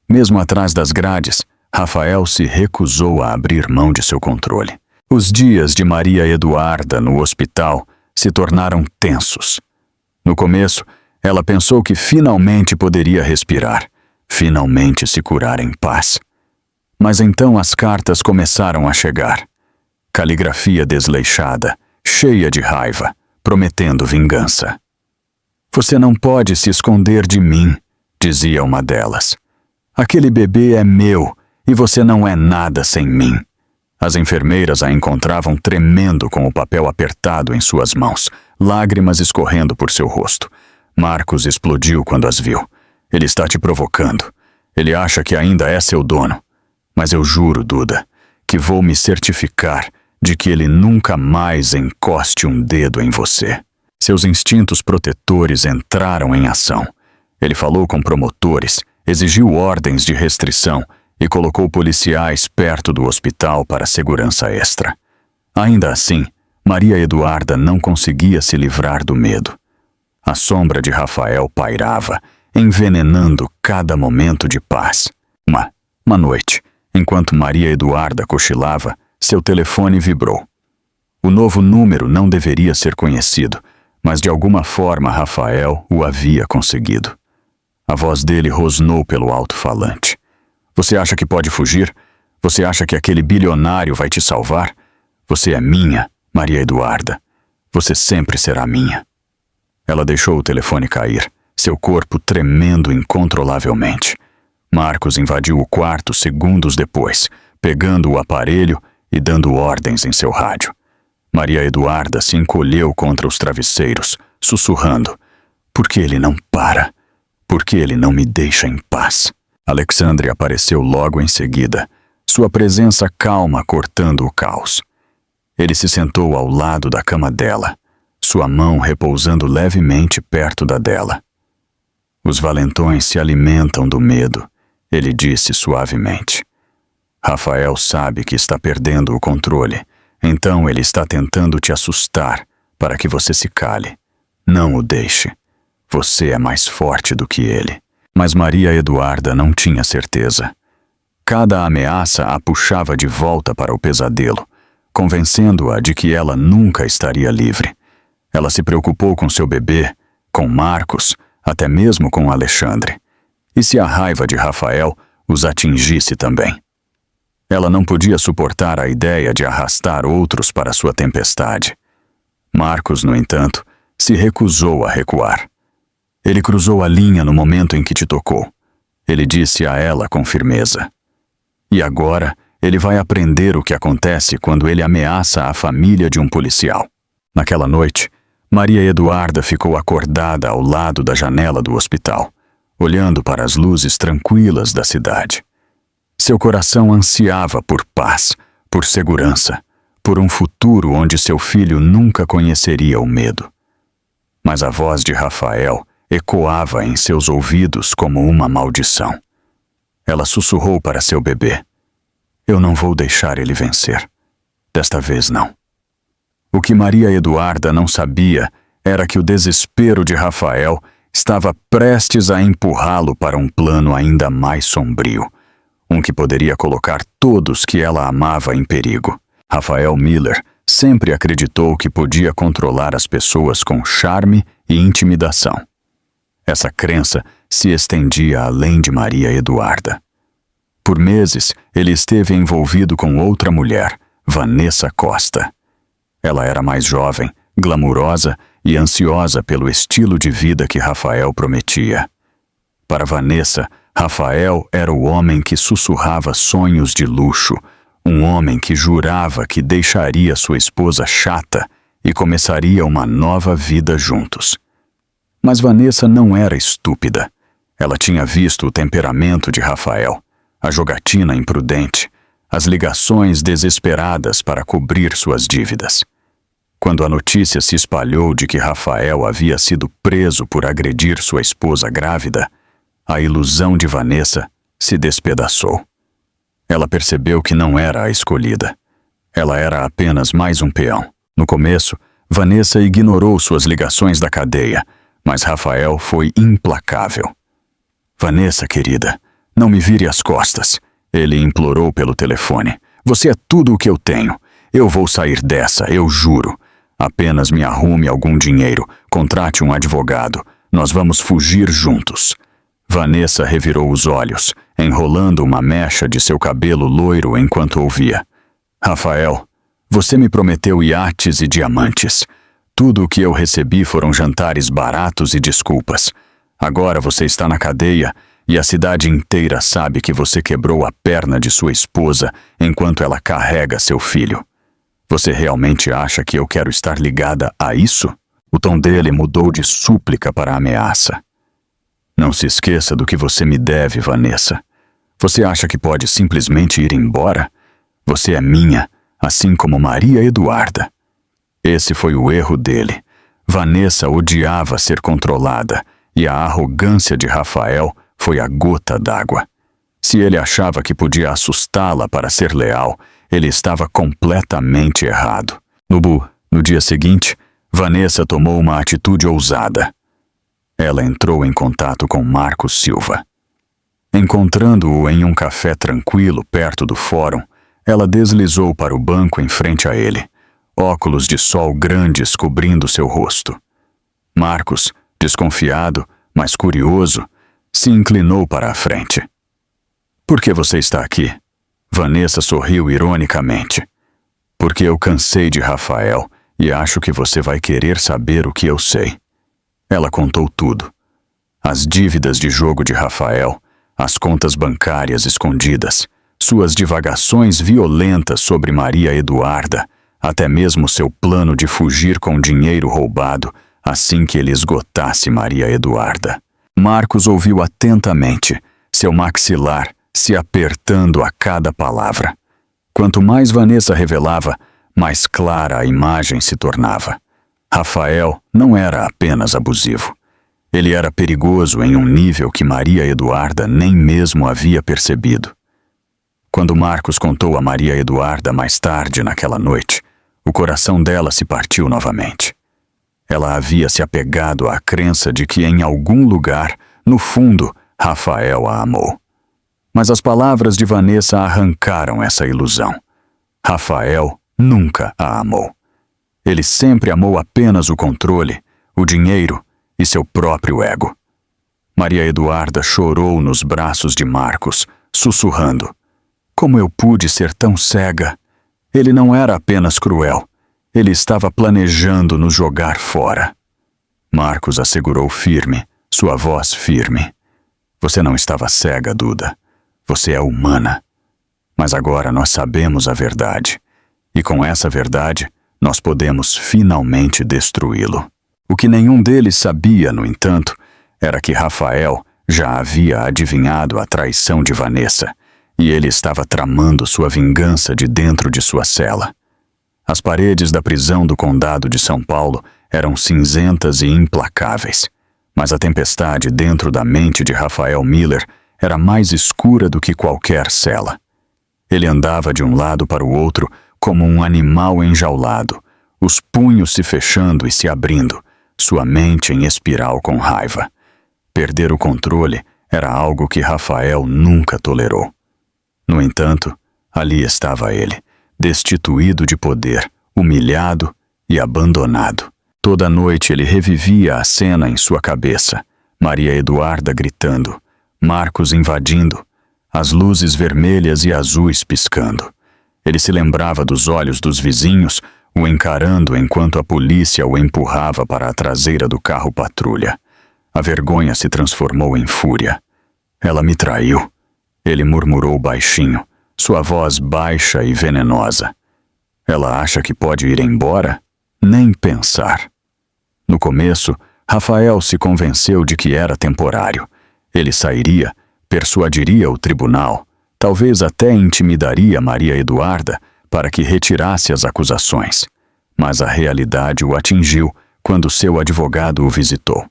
Mesmo atrás das grades, Rafael se recusou a abrir mão de seu controle. Os dias de Maria Eduarda no hospital se tornaram tensos. No começo, ela pensou que finalmente poderia respirar, finalmente se curar em paz. Mas então as cartas começaram a chegar. Caligrafia desleixada, cheia de raiva, prometendo vingança. Você não pode se esconder de mim, dizia uma delas. Aquele bebê é meu e você não é nada sem mim. As enfermeiras a encontravam tremendo com o papel apertado em suas mãos, lágrimas escorrendo por seu rosto. Marcos explodiu quando as viu. Ele está te provocando. Ele acha que ainda é seu dono. Mas eu juro, Duda, que vou me certificar de que ele nunca mais encoste um dedo em você. Seus instintos protetores entraram em ação. Ele falou com promotores, exigiu ordens de restrição e colocou policiais perto do hospital para segurança extra. Ainda assim, Maria Eduarda não conseguia se livrar do medo. A sombra de Rafael pairava, envenenando cada momento de paz. Uma noite, enquanto Maria Eduarda cochilava, seu telefone vibrou. O novo número não deveria ser conhecido, mas de alguma forma Rafael o havia conseguido. A voz dele rosnou pelo alto-falante. Você acha que pode fugir? Você acha que aquele bilionário vai te salvar? Você é minha, Maria Eduarda. Você sempre será minha. Ela deixou o telefone cair, seu corpo tremendo incontrolavelmente. Marcos invadiu o quarto segundos depois, pegando o aparelho e dando ordens em seu rádio. Maria Eduarda se encolheu contra os travesseiros, sussurrando: Por que ele não para? Por que ele não me deixa em paz? Alexandre apareceu logo em seguida, sua presença calma cortando o caos. Ele se sentou ao lado da cama dela, sua mão repousando levemente perto da dela. Os valentões se alimentam do medo, ele disse suavemente. Rafael sabe que está perdendo o controle, então ele está tentando te assustar para que você se cale. Não o deixe. Você é mais forte do que ele. Mas Maria Eduarda não tinha certeza. Cada ameaça a puxava de volta para o pesadelo, convencendo-a de que ela nunca estaria livre. Ela se preocupou com seu bebê, com Marcos, até mesmo com Alexandre. E se a raiva de Rafael os atingisse também? Ela não podia suportar a ideia de arrastar outros para sua tempestade. Marcos, no entanto, se recusou a recuar. Ele cruzou a linha no momento em que te tocou. Ele disse a ela com firmeza. E agora ele vai aprender o que acontece quando ele ameaça a família de um policial. Naquela noite, Maria Eduarda ficou acordada ao lado da janela do hospital, olhando para as luzes tranquilas da cidade. Seu coração ansiava por paz, por segurança, por um futuro onde seu filho nunca conheceria o medo. Mas a voz de Rafael ecoava em seus ouvidos como uma maldição. Ela sussurrou para seu bebê: "Eu não vou deixar ele vencer. Desta vez não." O que Maria Eduarda não sabia era que o desespero de Rafael estava prestes a empurrá-lo para um plano ainda mais sombrio, um que poderia colocar todos que ela amava em perigo. Rafael Miller sempre acreditou que podia controlar as pessoas com charme e intimidação. Essa crença se estendia além de Maria Eduarda. Por meses, ele esteve envolvido com outra mulher, Vanessa Costa. Ela era mais jovem, glamurosa e ansiosa pelo estilo de vida que Rafael prometia. Para Vanessa, Rafael era o homem que sussurrava sonhos de luxo, um homem que jurava que deixaria sua esposa chata e começaria uma nova vida juntos. Mas Vanessa não era estúpida. Ela tinha visto o temperamento de Rafael, a jogatina imprudente, as ligações desesperadas para cobrir suas dívidas. Quando a notícia se espalhou de que Rafael havia sido preso por agredir sua esposa grávida, a ilusão de Vanessa se despedaçou. Ela percebeu que não era a escolhida. Ela era apenas mais um peão. No começo, Vanessa ignorou suas ligações da cadeia, mas Rafael foi implacável. "Vanessa, querida, não me vire as costas", ele implorou pelo telefone. "Você é tudo o que eu tenho. Eu vou sair dessa, eu juro. Apenas me arrume algum dinheiro, contrate um advogado. Nós vamos fugir juntos." Vanessa revirou os olhos, enrolando uma mecha de seu cabelo loiro enquanto ouvia. "Rafael, você me prometeu iates e diamantes. Tudo o que eu recebi foram jantares baratos e desculpas. Agora você está na cadeia e a cidade inteira sabe que você quebrou a perna de sua esposa enquanto ela carrega seu filho. Você realmente acha que eu quero estar ligada a isso?" O tom dele mudou de súplica para ameaça. "Não se esqueça do que você me deve, Vanessa. Você acha que pode simplesmente ir embora? Você é minha, assim como Maria Eduarda." Esse foi o erro dele. Vanessa odiava ser controlada e a arrogância de Rafael foi a gota d'água. Se ele achava que podia assustá-la para ser leal, ele estava completamente errado. No dia seguinte, Vanessa tomou uma atitude ousada. Ela entrou em contato com Marcos Silva. Encontrando-o em um café tranquilo perto do fórum, ela deslizou para o banco em frente a ele, óculos de sol grandes cobrindo seu rosto. Marcos, desconfiado, mas curioso, se inclinou para a frente. "Por que você está aqui?" Vanessa sorriu ironicamente. "Porque eu cansei de Rafael e acho que você vai querer saber o que eu sei." Ela contou tudo. As dívidas de jogo de Rafael, as contas bancárias escondidas, suas divagações violentas sobre Maria Eduarda, até mesmo seu plano de fugir com dinheiro roubado assim que ele esgotasse Maria Eduarda. Marcos ouviu atentamente, seu maxilar se apertando a cada palavra. Quanto mais Vanessa revelava, mais clara a imagem se tornava. Rafael não era apenas abusivo. Ele era perigoso em um nível que Maria Eduarda nem mesmo havia percebido. Quando Marcos contou a Maria Eduarda mais tarde naquela noite, o coração dela se partiu novamente. Ela havia se apegado à crença de que em algum lugar, no fundo, Rafael a amou. Mas as palavras de Vanessa arrancaram essa ilusão. Rafael nunca a amou. Ele sempre amou apenas o controle, o dinheiro e seu próprio ego. Maria Eduarda chorou nos braços de Marcos, sussurrando: "Como eu pude ser tão cega? Ele não era apenas cruel. Ele estava planejando nos jogar fora." Marcos assegurou firme, sua voz firme: "Você não estava cega, Duda. Você é humana. Mas agora nós sabemos a verdade. E com essa verdade, nós podemos finalmente destruí-lo." O que nenhum deles sabia, no entanto, era que Rafael já havia adivinhado a traição de Vanessa, e ele estava tramando sua vingança de dentro de sua cela. As paredes da prisão do Condado de São Paulo eram cinzentas e implacáveis, mas a tempestade dentro da mente de Rafael Miller era mais escura do que qualquer cela. Ele andava de um lado para o outro como um animal enjaulado, os punhos se fechando e se abrindo, sua mente em espiral com raiva. Perder o controle era algo que Rafael nunca tolerou. No entanto, ali estava ele, destituído de poder, humilhado e abandonado. Toda noite ele revivia a cena em sua cabeça: Maria Eduarda gritando, Marcos invadindo, as luzes vermelhas e azuis piscando. Ele se lembrava dos olhos dos vizinhos, o encarando enquanto a polícia o empurrava para a traseira do carro patrulha. A vergonha se transformou em fúria. "Ela me traiu", ele murmurou baixinho, sua voz baixa e venenosa. "Ela acha que pode ir embora? Nem pensar." No começo, Rafael se convenceu de que era temporário. Ele sairia, persuadiria o tribunal, talvez até intimidaria Maria Eduarda para que retirasse as acusações. Mas a realidade o atingiu quando seu advogado o visitou.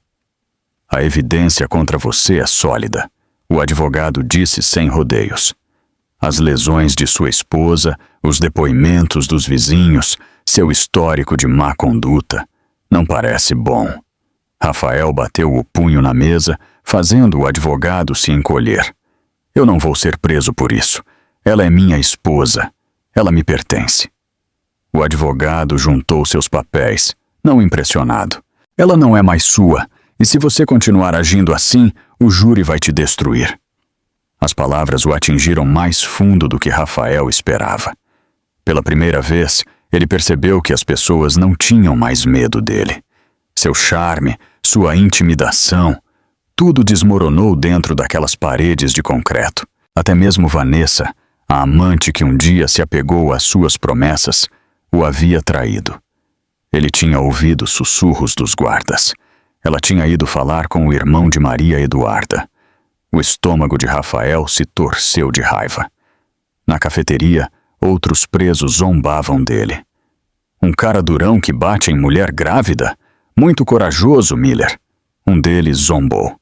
"A evidência contra você é sólida", o advogado disse sem rodeios. As lesões de sua esposa, os depoimentos dos vizinhos, seu histórico de má conduta. Não parece bom. Rafael bateu o punho na mesa, fazendo o advogado se encolher. "Eu não vou ser preso por isso. Ela é minha esposa. Ela me pertence." O advogado juntou seus papéis, não impressionado. "Ela não é mais sua, e se você continuar agindo assim, o júri vai te destruir." As palavras o atingiram mais fundo do que Rafael esperava. Pela primeira vez, ele percebeu que as pessoas não tinham mais medo dele. Seu charme, sua intimidação, tudo desmoronou dentro daquelas paredes de concreto. Até mesmo Vanessa, a amante que um dia se apegou às suas promessas, o havia traído. Ele tinha ouvido sussurros dos guardas. Ela tinha ido falar com o irmão de Maria Eduarda. O estômago de Rafael se torceu de raiva. Na cafeteria, outros presos zombavam dele. "Um cara durão que bate em mulher grávida? Muito corajoso, Miller." Um deles zombou.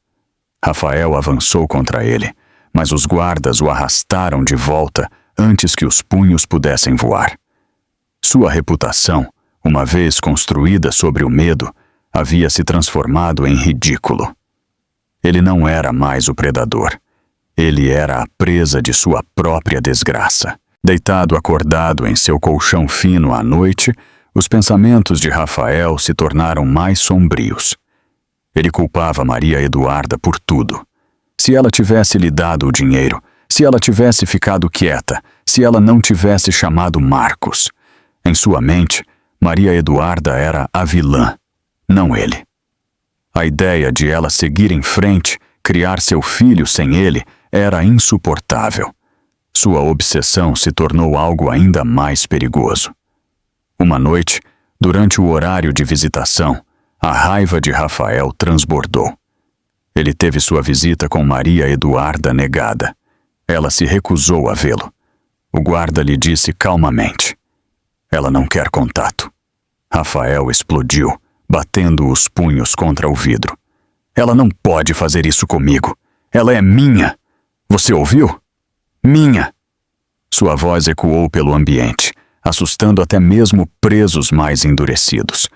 Rafael avançou contra ele, mas os guardas o arrastaram de volta antes que os punhos pudessem voar. Sua reputação, uma vez construída sobre o medo, havia se transformado em ridículo. Ele não era mais o predador. Ele era a presa de sua própria desgraça. Deitado acordado em seu colchão fino à noite, os pensamentos de Rafael se tornaram mais sombrios. Ele culpava Maria Eduarda por tudo. Se ela tivesse lhe dado o dinheiro, se ela tivesse ficado quieta, se ela não tivesse chamado Marcos. Em sua mente, Maria Eduarda era a vilã, não ele. A ideia de ela seguir em frente, criar seu filho sem ele, era insuportável. Sua obsessão se tornou algo ainda mais perigoso. Uma noite, durante o horário de visitação, a raiva de Rafael transbordou. Ele teve sua visita com Maria Eduarda negada. Ela se recusou a vê-lo. O guarda lhe disse calmamente: "Ela não quer contato." Rafael explodiu, batendo os punhos contra o vidro. "Ela não pode fazer isso comigo. Ela é minha. Você ouviu? Minha." Sua voz ecoou pelo ambiente, assustando até mesmo presos mais endurecidos.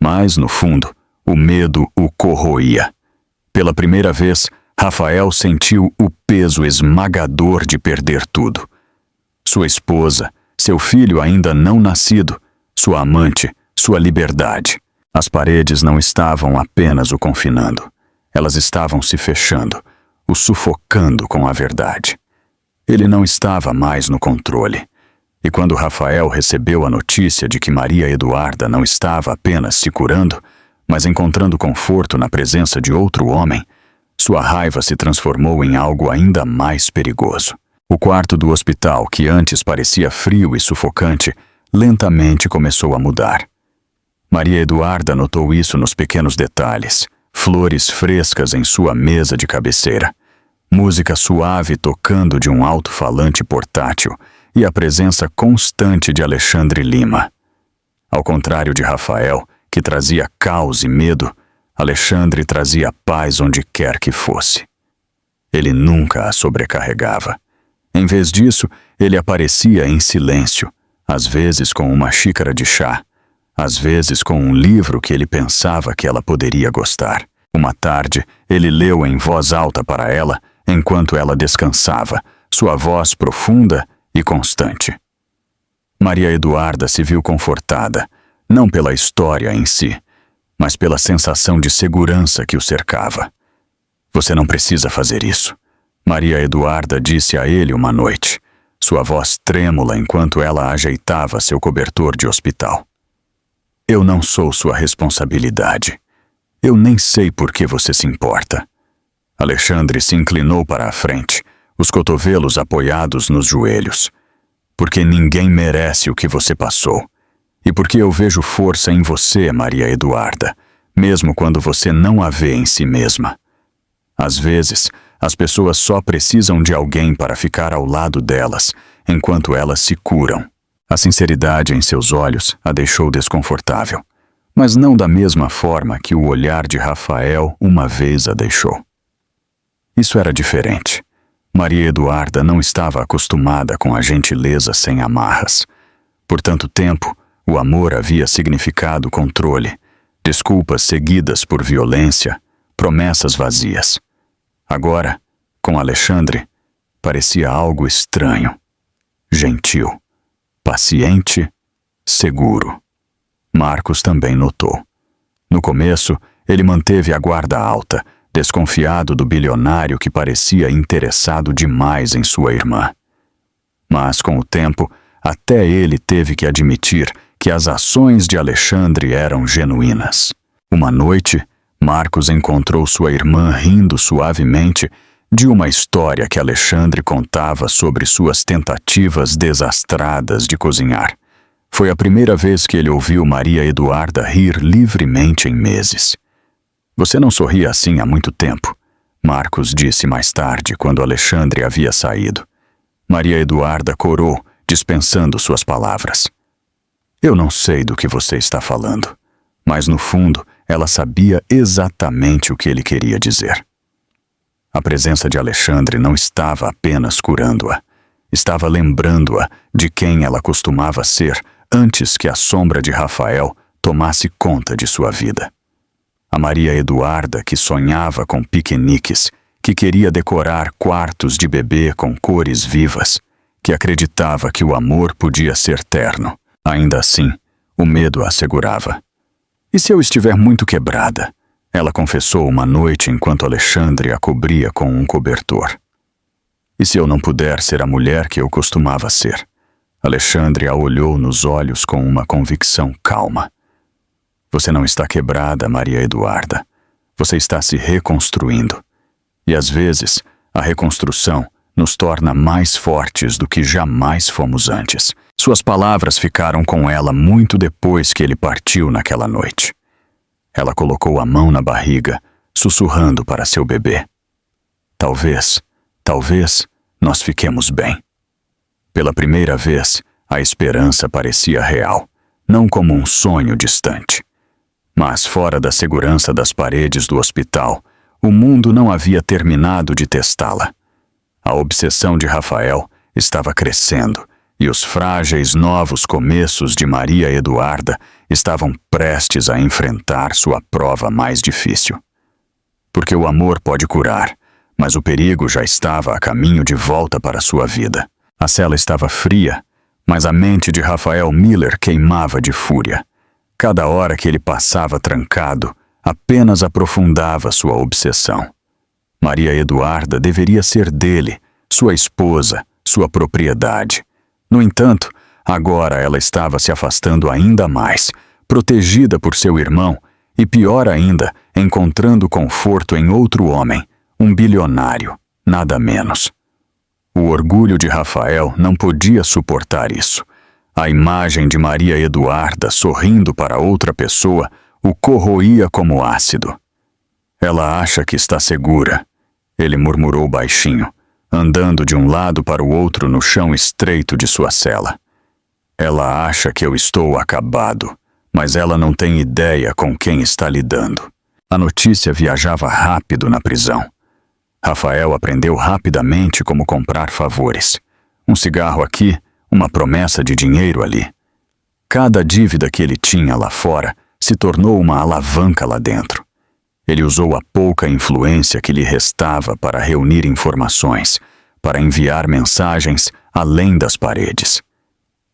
Mas, no fundo, o medo o corroía. Pela primeira vez, Rafael sentiu o peso esmagador de perder tudo. Sua esposa, seu filho ainda não nascido, sua amante, sua liberdade. As paredes não estavam apenas o confinando. Elas estavam se fechando, o sufocando com a verdade. Ele não estava mais no controle. E quando Rafael recebeu a notícia de que Maria Eduarda não estava apenas se curando, mas encontrando conforto na presença de outro homem, sua raiva se transformou em algo ainda mais perigoso. O quarto do hospital, que antes parecia frio e sufocante, lentamente começou a mudar. Maria Eduarda notou isso nos pequenos detalhes: flores frescas em sua mesa de cabeceira, música suave tocando de um alto-falante portátil e a presença constante de Alexandre Lima. Ao contrário de Rafael, que trazia caos e medo, Alexandre trazia paz onde quer que fosse. Ele nunca a sobrecarregava. Em vez disso, ele aparecia em silêncio, às vezes com uma xícara de chá, às vezes com um livro que ele pensava que ela poderia gostar. Uma tarde, ele leu em voz alta para ela, enquanto ela descansava, sua voz profunda e constante. Maria Eduarda se viu confortada, não pela história em si, mas pela sensação de segurança que o cercava. "Você não precisa fazer isso", Maria Eduarda disse a ele uma noite, sua voz trêmula enquanto ela ajeitava seu cobertor de hospital. "Eu não sou sua responsabilidade. Eu nem sei por que você se importa." Alexandre se inclinou para a frente, os cotovelos apoiados nos joelhos. "Porque ninguém merece o que você passou. E porque eu vejo força em você, Maria Eduarda, mesmo quando você não a vê em si mesma. Às vezes, as pessoas só precisam de alguém para ficar ao lado delas, enquanto elas se curam." A sinceridade em seus olhos a deixou desconfortável, mas não da mesma forma que o olhar de Rafael uma vez a deixou. Isso era diferente. Maria Eduarda não estava acostumada com a gentileza sem amarras. Por tanto tempo, o amor havia significado controle, desculpas seguidas por violência, promessas vazias. Agora, com Alexandre, parecia algo estranho, gentil, paciente, seguro. Marcos também notou. No começo, ele manteve a guarda alta, desconfiado do bilionário que parecia interessado demais em sua irmã. Mas, com o tempo, até ele teve que admitir que as ações de Alexandre eram genuínas. Uma noite, Marcos encontrou sua irmã rindo suavemente de uma história que Alexandre contava sobre suas tentativas desastradas de cozinhar. Foi a primeira vez que ele ouviu Maria Eduarda rir livremente em meses. "Você não sorria assim há muito tempo", Marcos disse mais tarde, quando Alexandre havia saído. Maria Eduarda corou, dispensando suas palavras. "Eu não sei do que você está falando", mas no fundo ela sabia exatamente o que ele queria dizer. A presença de Alexandre não estava apenas curando-a, estava lembrando-a de quem ela costumava ser antes que a sombra de Rafael tomasse conta de sua vida. A Maria Eduarda que sonhava com piqueniques, que queria decorar quartos de bebê com cores vivas, que acreditava que o amor podia ser terno. Ainda assim, o medo a segurava. "E se eu estiver muito quebrada?", ela confessou uma noite enquanto Alexandre a cobria com um cobertor. "E se eu não puder ser a mulher que eu costumava ser?", Alexandre a olhou nos olhos com uma convicção calma. "Você não está quebrada, Maria Eduarda. Você está se reconstruindo. E às vezes, a reconstrução nos torna mais fortes do que jamais fomos antes." Suas palavras ficaram com ela muito depois que ele partiu naquela noite. Ela colocou a mão na barriga, sussurrando para seu bebê. Talvez nós fiquemos bem." Pela primeira vez, a esperança parecia real, não como um sonho distante. Mas fora da segurança das paredes do hospital, o mundo não havia terminado de testá-la. A obsessão de Rafael estava crescendo, e os frágeis novos começos de Maria Eduarda estavam prestes a enfrentar sua prova mais difícil. Porque o amor pode curar, mas o perigo já estava a caminho de volta para sua vida. A cela estava fria, mas a mente de Rafael Miller queimava de fúria. Cada hora que ele passava trancado, apenas aprofundava sua obsessão. Maria Eduarda deveria ser dele, sua esposa, sua propriedade. No entanto, agora ela estava se afastando ainda mais, protegida por seu irmão e, pior ainda, encontrando conforto em outro homem, um bilionário, nada menos. O orgulho de Rafael não podia suportar isso. A imagem de Maria Eduarda sorrindo para outra pessoa o corroía como ácido. Ela acha que está segura, ele murmurou baixinho, andando de um lado para o outro no chão estreito de sua cela. Ela acha que eu estou acabado, mas ela não tem ideia com quem está lidando. A notícia viajava rápido na prisão. Rafael aprendeu rapidamente como comprar favores. Um cigarro aqui, uma promessa de dinheiro ali. Cada dívida que ele tinha lá fora se tornou uma alavanca lá dentro. Ele usou a pouca influência que lhe restava para reunir informações, para enviar mensagens além das paredes.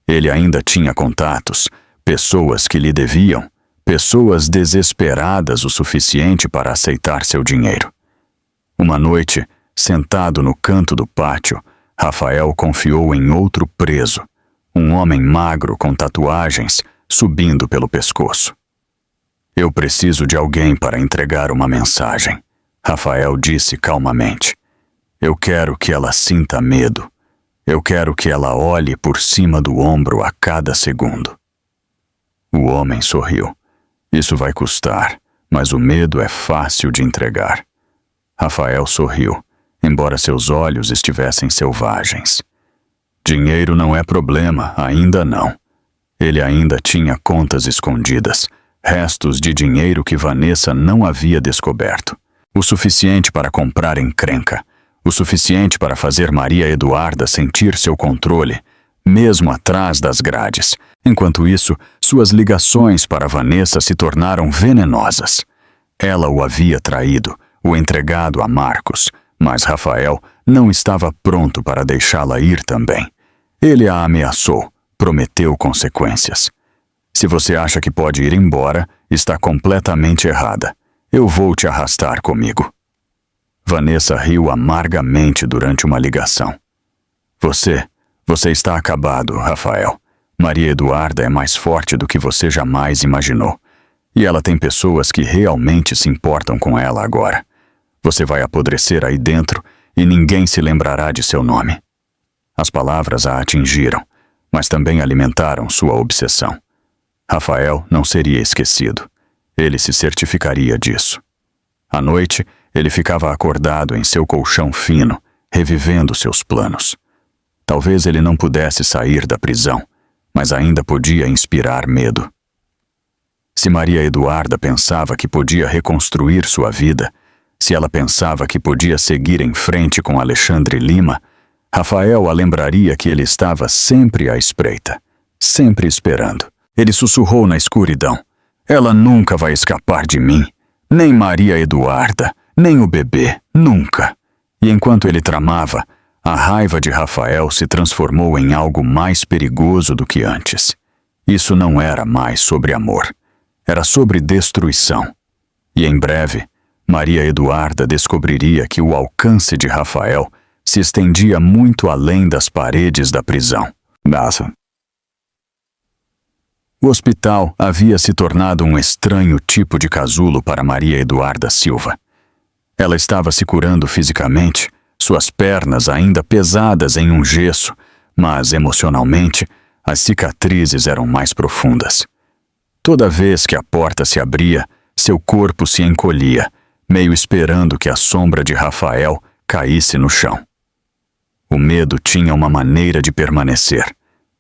Ele ainda tinha contatos, pessoas que lhe deviam, pessoas desesperadas o suficiente para aceitar seu dinheiro. Uma noite, sentado no canto do pátio, Rafael confiou em outro preso, um homem magro com tatuagens subindo pelo pescoço. Eu preciso de alguém para entregar uma mensagem, Rafael disse calmamente. Eu quero que ela sinta medo. Eu quero que ela olhe por cima do ombro a cada segundo. O homem sorriu. Isso vai custar, mas o medo é fácil de entregar. Rafael sorriu, embora seus olhos estivessem selvagens. Dinheiro não é problema, ainda não. Ele ainda tinha contas escondidas, restos de dinheiro que Vanessa não havia descoberto. O suficiente para comprar encrenca, o suficiente para fazer Maria Eduarda sentir seu controle, mesmo atrás das grades. Enquanto isso, suas ligações para Vanessa se tornaram venenosas. Ela o havia traído, o entregado a Marcos, mas Rafael não estava pronto para deixá-la ir também. Ele a ameaçou, prometeu consequências. Se você acha que pode ir embora, está completamente errada. Eu vou te arrastar comigo. Vanessa riu amargamente durante uma ligação. Você está acabado, Rafael. Maria Eduarda é mais forte do que você jamais imaginou. E ela tem pessoas que realmente se importam com ela agora. Você vai apodrecer aí dentro e ninguém se lembrará de seu nome. As palavras a atingiram, mas também alimentaram sua obsessão. Rafael não seria esquecido. Ele se certificaria disso. À noite, ele ficava acordado em seu colchão fino, revivendo seus planos. Talvez ele não pudesse sair da prisão, mas ainda podia inspirar medo. Se Maria Eduarda pensava que podia reconstruir sua vida, se ela pensava que podia seguir em frente com Alexandre Lima, Rafael a lembraria que ele estava sempre à espreita, sempre esperando. Ele sussurrou na escuridão. Ela nunca vai escapar de mim, nem Maria Eduarda, nem o bebê, nunca. E enquanto ele tramava, a raiva de Rafael se transformou em algo mais perigoso do que antes. Isso não era mais sobre amor, era sobre destruição. E em breve, Maria Eduarda descobriria que o alcance de Rafael se estendia muito além das paredes da prisão. O hospital havia se tornado um estranho tipo de casulo para Maria Eduarda Silva. Ela estava se curando fisicamente, suas pernas ainda pesadas em um gesso, mas emocionalmente, as cicatrizes eram mais profundas. Toda vez que a porta se abria, seu corpo se encolhia, meio esperando que a sombra de Rafael caísse no chão. O medo tinha uma maneira de permanecer,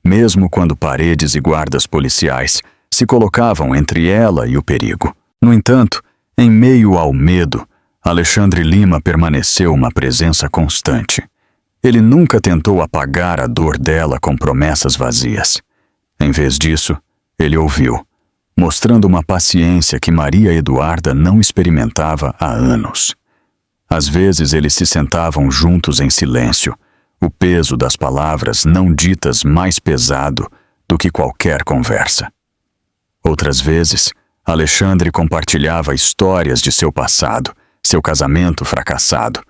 mesmo quando paredes e guardas policiais se colocavam entre ela e o perigo. No entanto, em meio ao medo, Alexandre Lima permaneceu uma presença constante. Ele nunca tentou apagar a dor dela com promessas vazias. Em vez disso, ele ouviu, mostrando uma paciência que Maria Eduarda não experimentava há anos. Às vezes eles se sentavam juntos em silêncio, o peso das palavras não ditas mais pesado do que qualquer conversa. Outras vezes, Alexandre compartilhava histórias de seu passado, seu casamento fracassado,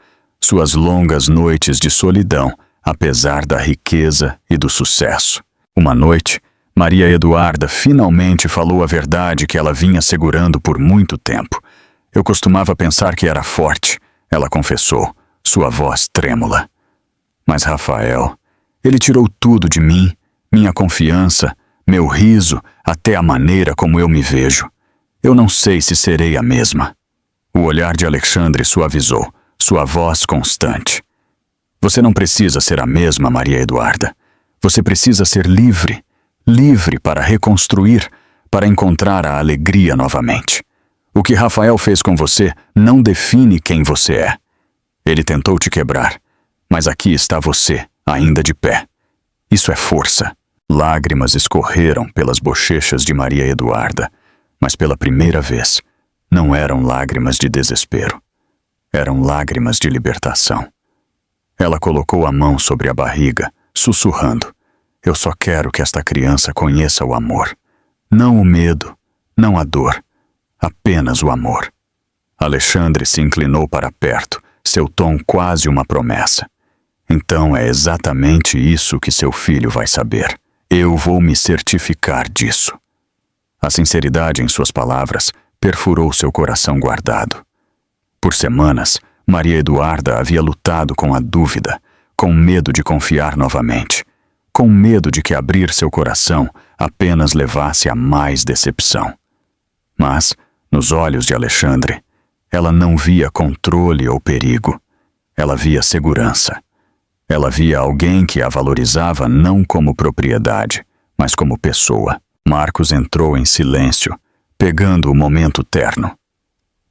suas longas noites de solidão, apesar da riqueza e do sucesso. Uma noite, Maria Eduarda finalmente falou a verdade que ela vinha segurando por muito tempo. Eu costumava pensar que era forte, ela confessou, sua voz trêmula. Mas Rafael, ele tirou tudo de mim, minha confiança, meu riso, até a maneira como eu me vejo. Eu não sei se serei a mesma. O olhar de Alexandre suavizou, sua voz constante. Você não precisa ser a mesma, Maria Eduarda. Você precisa ser livre, livre para reconstruir, para encontrar a alegria novamente. O que Rafael fez com você não define quem você é. Ele tentou te quebrar, mas aqui está você, ainda de pé. Isso é força. Lágrimas escorreram pelas bochechas de Maria Eduarda, mas pela primeira vez, não eram lágrimas de desespero. Eram lágrimas de libertação. Ela colocou a mão sobre a barriga, sussurrando: eu só quero que esta criança conheça o amor. Não o medo, não a dor, apenas o amor. Alexandre se inclinou para perto, seu tom quase uma promessa. Então é exatamente isso que seu filho vai saber. Eu vou me certificar disso. A sinceridade em suas palavras perfurou seu coração guardado. Por semanas, Maria Eduarda havia lutado com a dúvida, com medo de confiar novamente, com medo de que abrir seu coração apenas levasse a mais decepção. Mas, nos olhos de Alexandre, ela não via controle ou perigo. Ela via segurança. Ela via alguém que a valorizava não como propriedade, mas como pessoa. Marcos entrou em silêncio, pegando o momento terno.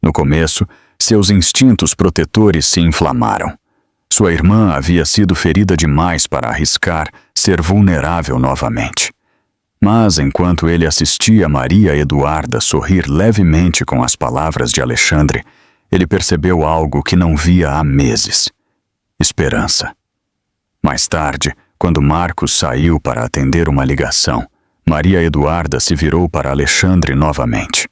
No começo, seus instintos protetores se inflamaram. Sua irmã havia sido ferida demais para arriscar ser vulnerável novamente. Mas, enquanto ele assistia Maria Eduarda sorrir levemente com as palavras de Alexandre, ele percebeu algo que não via há meses: esperança. Mais tarde, quando Marcos saiu para atender uma ligação, Maria Eduarda se virou para Alexandre novamente.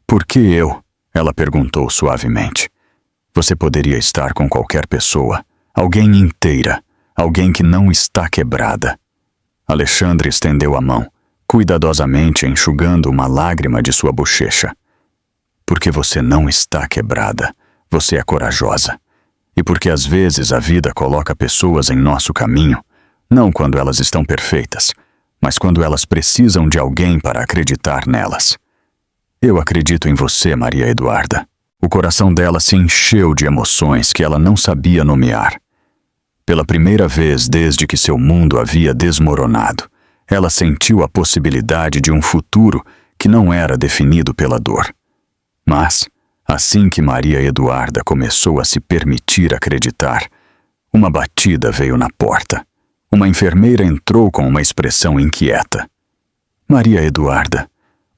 Por que eu? Ela perguntou suavemente. Você poderia estar com qualquer pessoa, alguém inteira, alguém que não está quebrada. Alexandre estendeu a mão, cuidadosamente enxugando uma lágrima de sua bochecha. Porque você não está quebrada, você é corajosa. E porque às vezes a vida coloca pessoas em nosso caminho, não quando elas estão perfeitas, mas quando elas precisam de alguém para acreditar nelas. Eu acredito em você, Maria Eduarda. O coração dela se encheu de emoções que ela não sabia nomear. Pela primeira vez desde que seu mundo havia desmoronado, ela sentiu a possibilidade de um futuro que não era definido pela dor. Mas, assim que Maria Eduarda começou a se permitir acreditar, uma batida veio na porta. Uma enfermeira entrou com uma expressão inquieta. Maria Eduarda,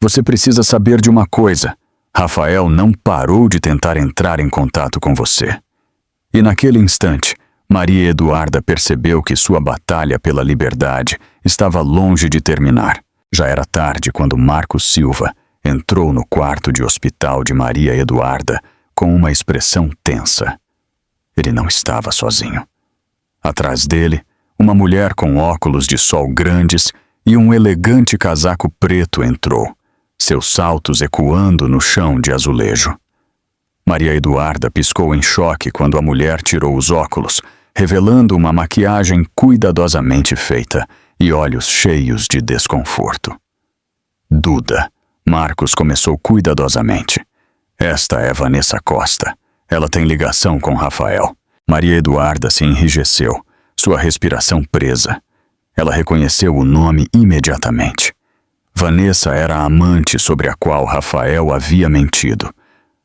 você precisa saber de uma coisa. Rafael não parou de tentar entrar em contato com você. E naquele instante, Maria Eduarda percebeu que sua batalha pela liberdade estava longe de terminar. Já era tarde quando Marcos Silva entrou no quarto de hospital de Maria Eduarda com uma expressão tensa. Ele não estava sozinho. Atrás dele, uma mulher com óculos de sol grandes e um elegante casaco preto entrou, seus saltos ecoando no chão de azulejo. Maria Eduarda piscou em choque quando a mulher tirou os óculos, revelando uma maquiagem cuidadosamente feita e olhos cheios de desconforto. Duda. Marcos começou cuidadosamente. Esta é Vanessa Costa. Ela tem ligação com Rafael. Maria Eduarda se enrijeceu, sua respiração presa. Ela reconheceu o nome imediatamente. Vanessa era a amante sobre a qual Rafael havia mentido.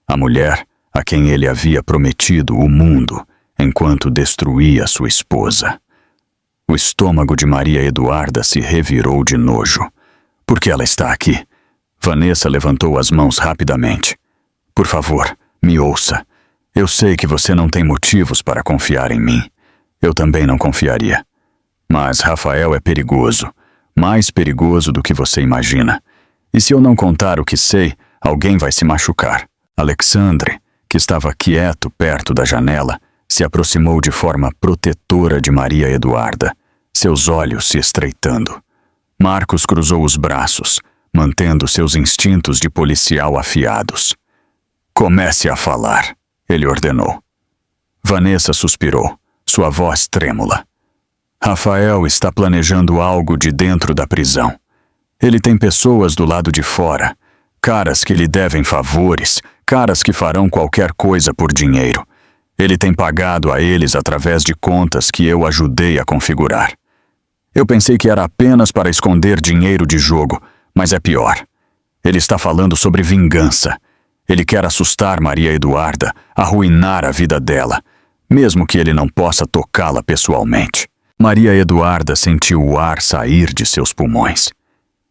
A mulher a quem ele havia prometido o mundo, enquanto destruía sua esposa. O estômago de Maria Eduarda se revirou de nojo. Por que ela está aqui? Vanessa levantou as mãos rapidamente. Por favor, me ouça. Eu sei que você não tem motivos para confiar em mim. Eu também não confiaria. Mas Rafael é perigoso. Mais perigoso do que você imagina. E se eu não contar o que sei, alguém vai se machucar. Alexandre, que estava quieto perto da janela, se aproximou de forma protetora de Maria Eduarda, seus olhos se estreitando. Marcos cruzou os braços, mantendo seus instintos de policial afiados. Comece a falar, ele ordenou. Vanessa suspirou, sua voz trêmula. Rafael está planejando algo de dentro da prisão. Ele tem pessoas do lado de fora, caras que lhe devem favores, caras que farão qualquer coisa por dinheiro. Ele tem pagado a eles através de contas que eu ajudei a configurar. Eu pensei que era apenas para esconder dinheiro de jogo, mas é pior. Ele está falando sobre vingança. Ele quer assustar Maria Eduarda, arruinar a vida dela, mesmo que ele não possa tocá-la pessoalmente. Maria Eduarda sentiu o ar sair de seus pulmões.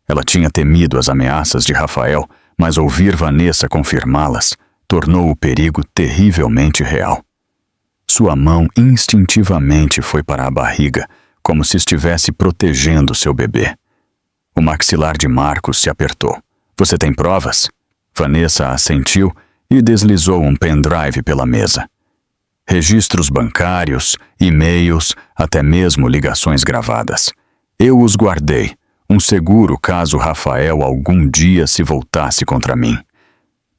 Ela tinha temido as ameaças de Rafael, mas ouvir Vanessa confirmá-las tornou o perigo terrivelmente real. Sua mão instintivamente foi para a barriga, como se estivesse protegendo seu bebê. O maxilar de Marcos se apertou. Você tem provas? Vanessa assentiu e deslizou um pendrive pela mesa. Registros bancários, e-mails, até mesmo ligações gravadas. Eu os guardei, um seguro caso Rafael algum dia se voltasse contra mim.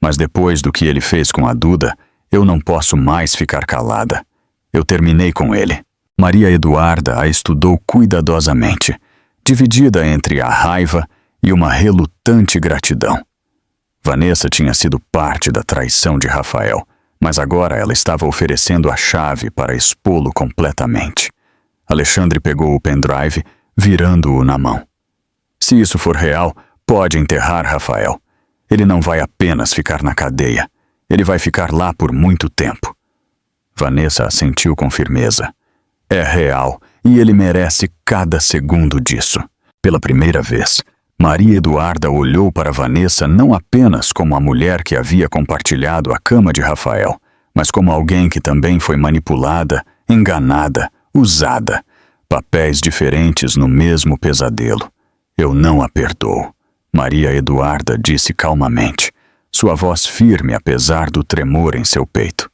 Mas depois do que ele fez com a Duda, eu não posso mais ficar calada. Eu terminei com ele. Maria Eduarda a estudou cuidadosamente, dividida entre a raiva e uma relutante gratidão. Vanessa tinha sido parte da traição de Rafael, mas agora ela estava oferecendo a chave para expô-lo completamente. Alexandre pegou o pendrive, virando-o na mão. Se isso for real, pode enterrar Rafael. Ele não vai apenas ficar na cadeia. Ele vai ficar lá por muito tempo. Vanessa assentiu com firmeza. É real, e ele merece cada segundo disso. Pela primeira vez, Maria Eduarda olhou para Vanessa não apenas como a mulher que havia compartilhado a cama de Rafael, mas como alguém que também foi manipulada, enganada, usada. Papéis diferentes no mesmo pesadelo. Eu não a perdoo. Maria Eduarda disse calmamente, sua voz firme apesar do tremor em seu peito.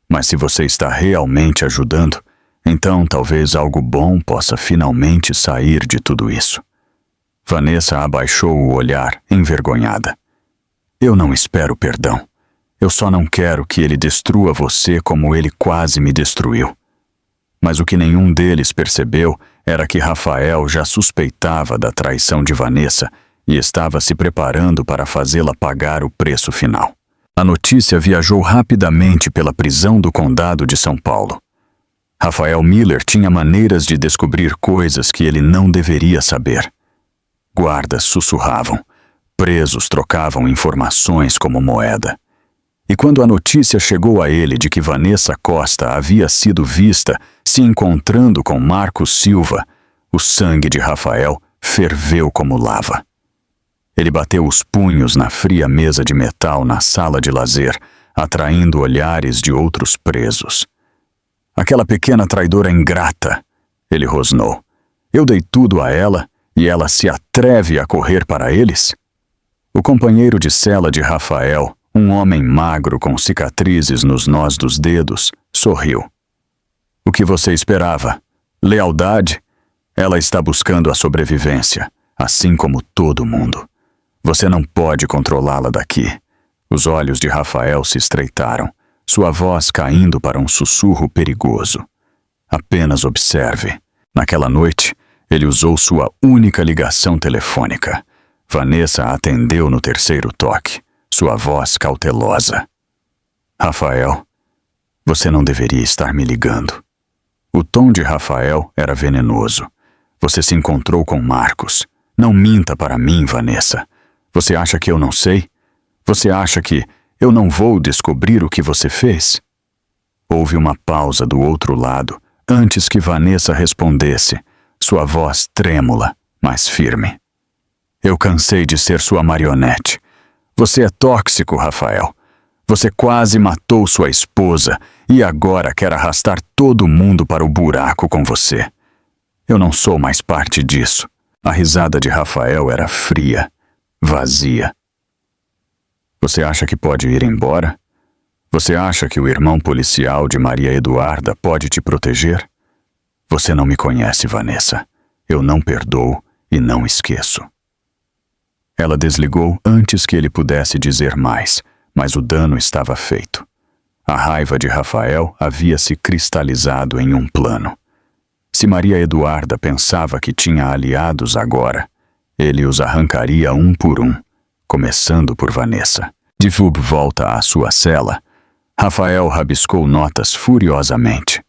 Mas se você está realmente ajudando, então talvez algo bom possa finalmente sair de tudo isso. Vanessa abaixou o olhar, envergonhada. Eu não espero perdão. Eu só não quero que ele destrua você como ele quase me destruiu. Mas o que nenhum deles percebeu era que Rafael já suspeitava da traição de Vanessa e estava se preparando para fazê-la pagar o preço final. A notícia viajou rapidamente pela prisão do Condado de São Paulo. Rafael Miller tinha maneiras de descobrir coisas que ele não deveria saber. Guardas sussurravam, presos trocavam informações como moeda. E quando a notícia chegou a ele de que Vanessa Costa havia sido vista se encontrando com Marcos Silva, o sangue de Rafael ferveu como lava. Ele bateu os punhos na fria mesa de metal na sala de lazer, atraindo olhares de outros presos. Aquela pequena traidora ingrata, ele rosnou. Eu dei tudo a ela e ela se atreve a correr para eles? O companheiro de cela de Rafael, um homem magro com cicatrizes nos nós dos dedos, sorriu. O que você esperava? Lealdade? Ela está buscando a sobrevivência, assim como todo mundo. Você não pode controlá-la daqui. Os olhos de Rafael se estreitaram, sua voz caindo para um sussurro perigoso. Apenas observe. Naquela noite, ele usou sua única ligação telefônica. Vanessa atendeu no terceiro toque, sua voz cautelosa. Rafael, você não deveria estar me ligando. O tom de Rafael era venenoso. Você se encontrou com Marcos. Não minta para mim, Vanessa. Você acha que eu não sei? Você acha que eu não vou descobrir o que você fez? Houve uma pausa do outro lado, antes que Vanessa respondesse, sua voz trêmula, mas firme. Eu cansei de ser sua marionete. Você é tóxico, Rafael. Você quase matou sua esposa e agora quer arrastar todo mundo para o buraco com você. Eu não sou mais parte disso. A risada de Rafael era fria, vazia. Você acha que pode ir embora? Você acha que o irmão policial de Maria Eduarda pode te proteger? Você não me conhece, Vanessa. Eu não perdoo e não esqueço. Ela desligou antes que ele pudesse dizer mais, mas o dano estava feito. A raiva de Rafael havia se cristalizado em um plano. Se Maria Eduarda pensava que tinha aliados agora, ele os arrancaria um por um, começando por Vanessa. De volta à sua cela, Rafael rabiscou notas furiosamente,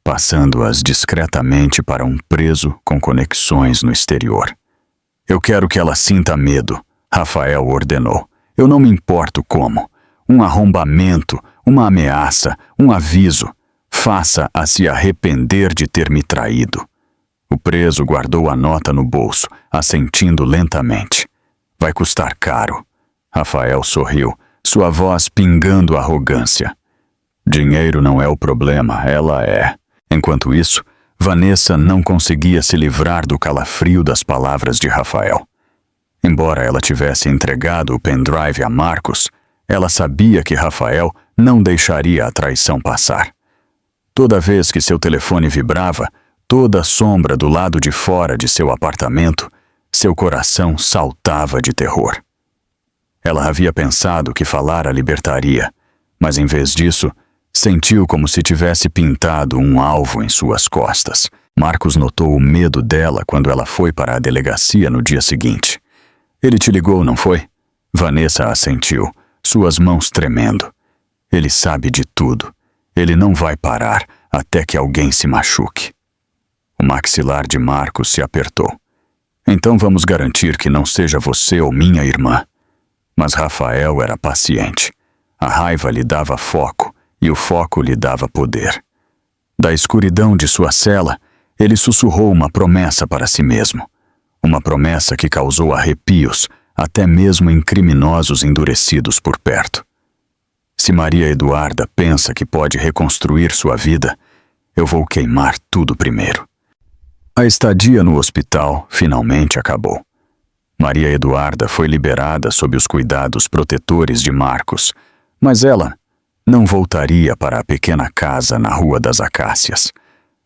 passando-as discretamente para um preso com conexões no exterior. Eu quero que ela sinta medo, Rafael ordenou. Eu não me importo como. Um arrombamento, uma ameaça, um aviso. Faça-a se arrepender de ter me traído. O preso guardou a nota no bolso, assentindo lentamente. Vai custar caro. Rafael sorriu, sua voz pingando arrogância. Dinheiro não é o problema, ela é. Enquanto isso, Vanessa não conseguia se livrar do calafrio das palavras de Rafael. Embora ela tivesse entregado o pendrive a Marcos, ela sabia que Rafael não deixaria a traição passar. Toda vez que seu telefone vibrava, toda a sombra do lado de fora de seu apartamento, seu coração saltava de terror. Ela havia pensado que falar a libertaria, mas em vez disso, sentiu como se tivesse pintado um alvo em suas costas. Marcos notou o medo dela quando ela foi para a delegacia no dia seguinte. Ele te ligou, não foi? Vanessa assentiu, suas mãos tremendo. Ele sabe de tudo. Ele não vai parar até que alguém se machuque. O maxilar de Marcos se apertou. Então vamos garantir que não seja você ou minha irmã. Mas Rafael era paciente. A raiva lhe dava foco e o foco lhe dava poder. Da escuridão de sua cela, ele sussurrou uma promessa para si mesmo. Uma promessa que causou arrepios, até mesmo em criminosos endurecidos por perto. Se Maria Eduarda pensa que pode reconstruir sua vida, eu vou queimar tudo primeiro. A estadia no hospital finalmente acabou. Maria Eduarda foi liberada sob os cuidados protetores de Marcos, mas ela não voltaria para a pequena casa na Rua das Acácias.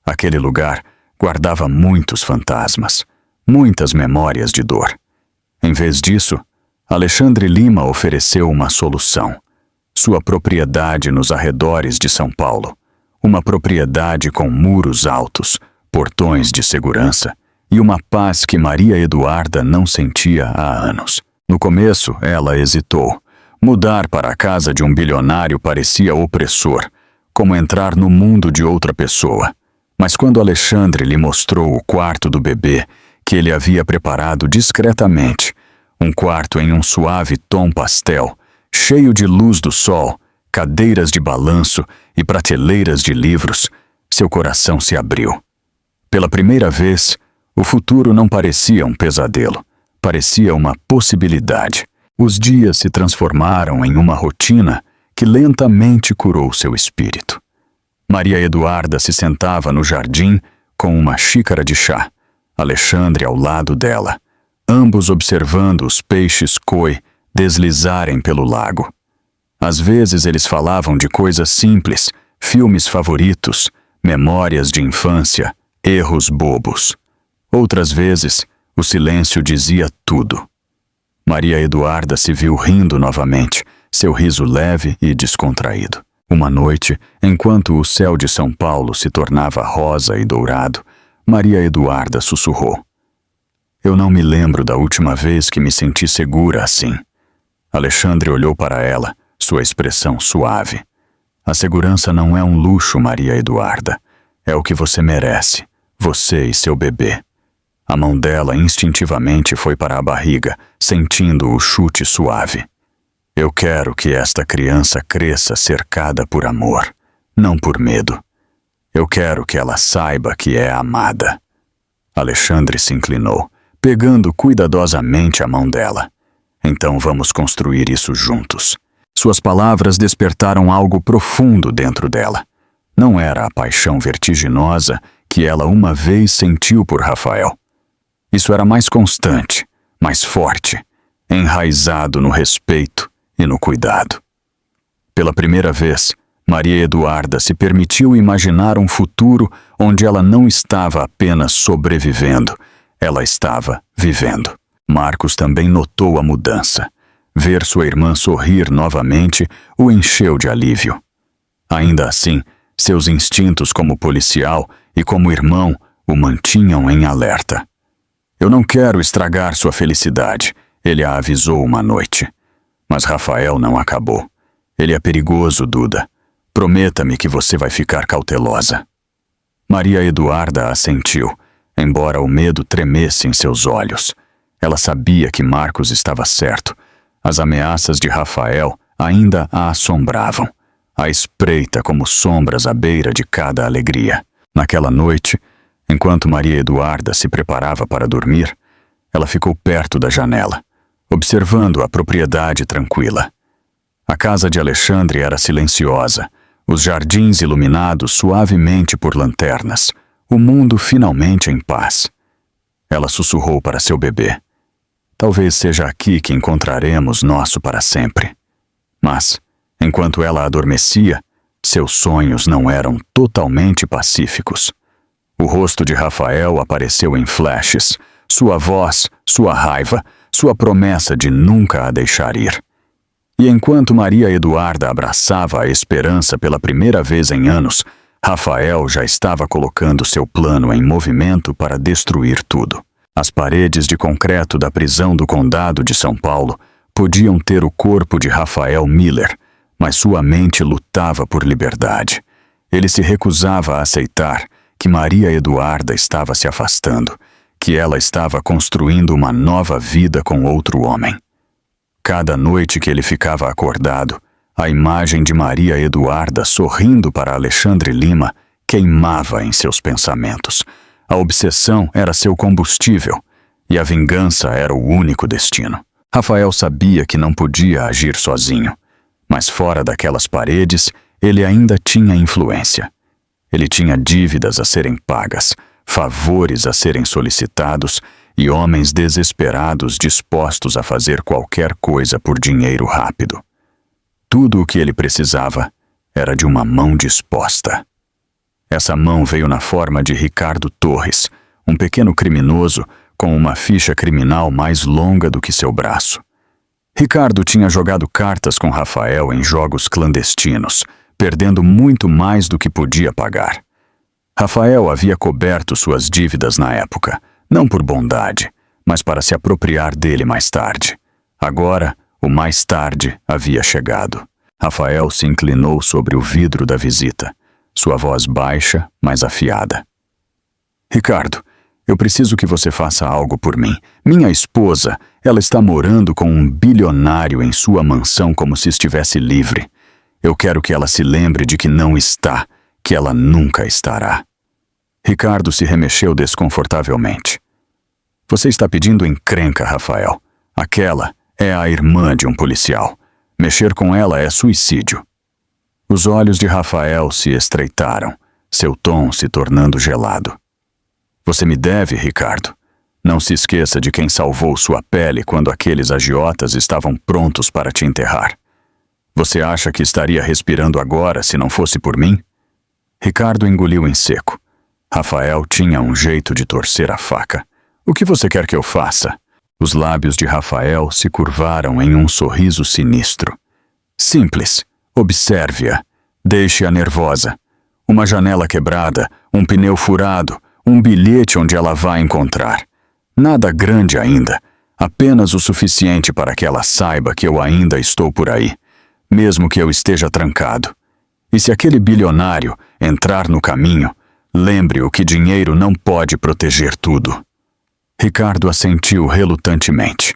Aquele lugar guardava muitos fantasmas, muitas memórias de dor. Em vez disso, Alexandre Lima ofereceu uma solução. Sua propriedade nos arredores de São Paulo. Uma propriedade com muros altos, portões de segurança e uma paz que Maria Eduarda não sentia há anos. No começo, ela hesitou. Mudar para a casa de um bilionário parecia opressor, como entrar no mundo de outra pessoa. Mas quando Alexandre lhe mostrou o quarto do bebê, que ele havia preparado discretamente, um quarto em um suave tom pastel, cheio de luz do sol, cadeiras de balanço e prateleiras de livros, seu coração se abriu. Pela primeira vez, o futuro não parecia um pesadelo, parecia uma possibilidade. Os dias se transformaram em uma rotina que lentamente curou seu espírito. Maria Eduarda se sentava no jardim com uma xícara de chá, Alexandre ao lado dela, ambos observando os peixes koi deslizarem pelo lago. Às vezes eles falavam de coisas simples, filmes favoritos, memórias de infância, erros bobos. Outras vezes, o silêncio dizia tudo. Maria Eduarda se viu rindo novamente, seu riso leve e descontraído. Uma noite, enquanto o céu de São Paulo se tornava rosa e dourado, Maria Eduarda sussurrou. Eu não me lembro da última vez que me senti segura assim. Alexandre olhou para ela, sua expressão suave. A segurança não é um luxo, Maria Eduarda. É o que você merece, você e seu bebê. A mão dela instintivamente foi para a barriga, sentindo o chute suave. Eu quero que esta criança cresça cercada por amor, não por medo. Eu quero que ela saiba que é amada. Alexandre se inclinou, pegando cuidadosamente a mão dela. Então vamos construir isso juntos. Suas palavras despertaram algo profundo dentro dela. Não era a paixão vertiginosa que ela uma vez sentiu por Rafael. Isso era mais constante, mais forte, enraizado no respeito e no cuidado. Pela primeira vez, Maria Eduarda se permitiu imaginar um futuro onde ela não estava apenas sobrevivendo, ela estava vivendo. Marcos também notou a mudança. Ver sua irmã sorrir novamente o encheu de alívio. Ainda assim, seus instintos como policial e como irmão o mantinham em alerta. Eu não quero estragar sua felicidade, ele a avisou uma noite. Mas Rafael não acabou. Ele é perigoso, Duda. Prometa-me que você vai ficar cautelosa. Maria Eduarda assentiu, embora o medo tremesse em seus olhos. Ela sabia que Marcos estava certo. As ameaças de Rafael ainda a assombravam, à espreita como sombras à beira de cada alegria. Naquela noite, enquanto Maria Eduarda se preparava para dormir, ela ficou perto da janela, observando a propriedade tranquila. A casa de Alexandre era silenciosa, os jardins iluminados suavemente por lanternas, o mundo finalmente em paz. Ela sussurrou para seu bebê. Talvez seja aqui que encontraremos nosso para sempre. Mas, enquanto ela adormecia, seus sonhos não eram totalmente pacíficos. O rosto de Rafael apareceu em flashes, sua voz, sua raiva, sua promessa de nunca a deixar ir. E enquanto Maria Eduarda abraçava a esperança pela primeira vez em anos, Rafael já estava colocando seu plano em movimento para destruir tudo. As paredes de concreto da prisão do Condado de São Paulo podiam ter o corpo de Rafael Miller, mas sua mente lutava por liberdade. Ele se recusava a aceitar que Maria Eduarda estava se afastando, que ela estava construindo uma nova vida com outro homem. Cada noite que ele ficava acordado, a imagem de Maria Eduarda sorrindo para Alexandre Lima queimava em seus pensamentos. A obsessão era seu combustível e a vingança era o único destino. Rafael sabia que não podia agir sozinho, mas fora daquelas paredes ele ainda tinha influência. Ele tinha dívidas a serem pagas, favores a serem solicitados e homens desesperados dispostos a fazer qualquer coisa por dinheiro rápido. Tudo o que ele precisava era de uma mão disposta. Essa mão veio na forma de Ricardo Torres, um pequeno criminoso com uma ficha criminal mais longa do que seu braço. Ricardo tinha jogado cartas com Rafael em jogos clandestinos, perdendo muito mais do que podia pagar. Rafael havia coberto suas dívidas na época, não por bondade, mas para se apropriar dele mais tarde. Agora, o mais tarde havia chegado. Rafael se inclinou sobre o vidro da visita, sua voz baixa, mas afiada. Ricardo, eu preciso que você faça algo por mim. Minha esposa, ela está morando com um bilionário em sua mansão como se estivesse livre. Eu quero que ela se lembre de que não está, que ela nunca estará. Ricardo se remexeu desconfortavelmente. Você está pedindo encrenca, Rafael. Aquela é a irmã de um policial. Mexer com ela é suicídio. Os olhos de Rafael se estreitaram, seu tom se tornando gelado. Você me deve, Ricardo. Não se esqueça de quem salvou sua pele quando aqueles agiotas estavam prontos para te enterrar. Você acha que estaria respirando agora se não fosse por mim? Ricardo engoliu em seco. Rafael tinha um jeito de torcer a faca. O que você quer que eu faça? Os lábios de Rafael se curvaram em um sorriso sinistro. Simples. Observe-a. Deixe-a nervosa. Uma janela quebrada, um pneu furado, um bilhete onde ela vai encontrar. Nada grande ainda. Apenas o suficiente para que ela saiba que eu ainda estou por aí, mesmo que eu esteja trancado. E se aquele bilionário entrar no caminho, lembre-o que dinheiro não pode proteger tudo. Ricardo assentiu relutantemente.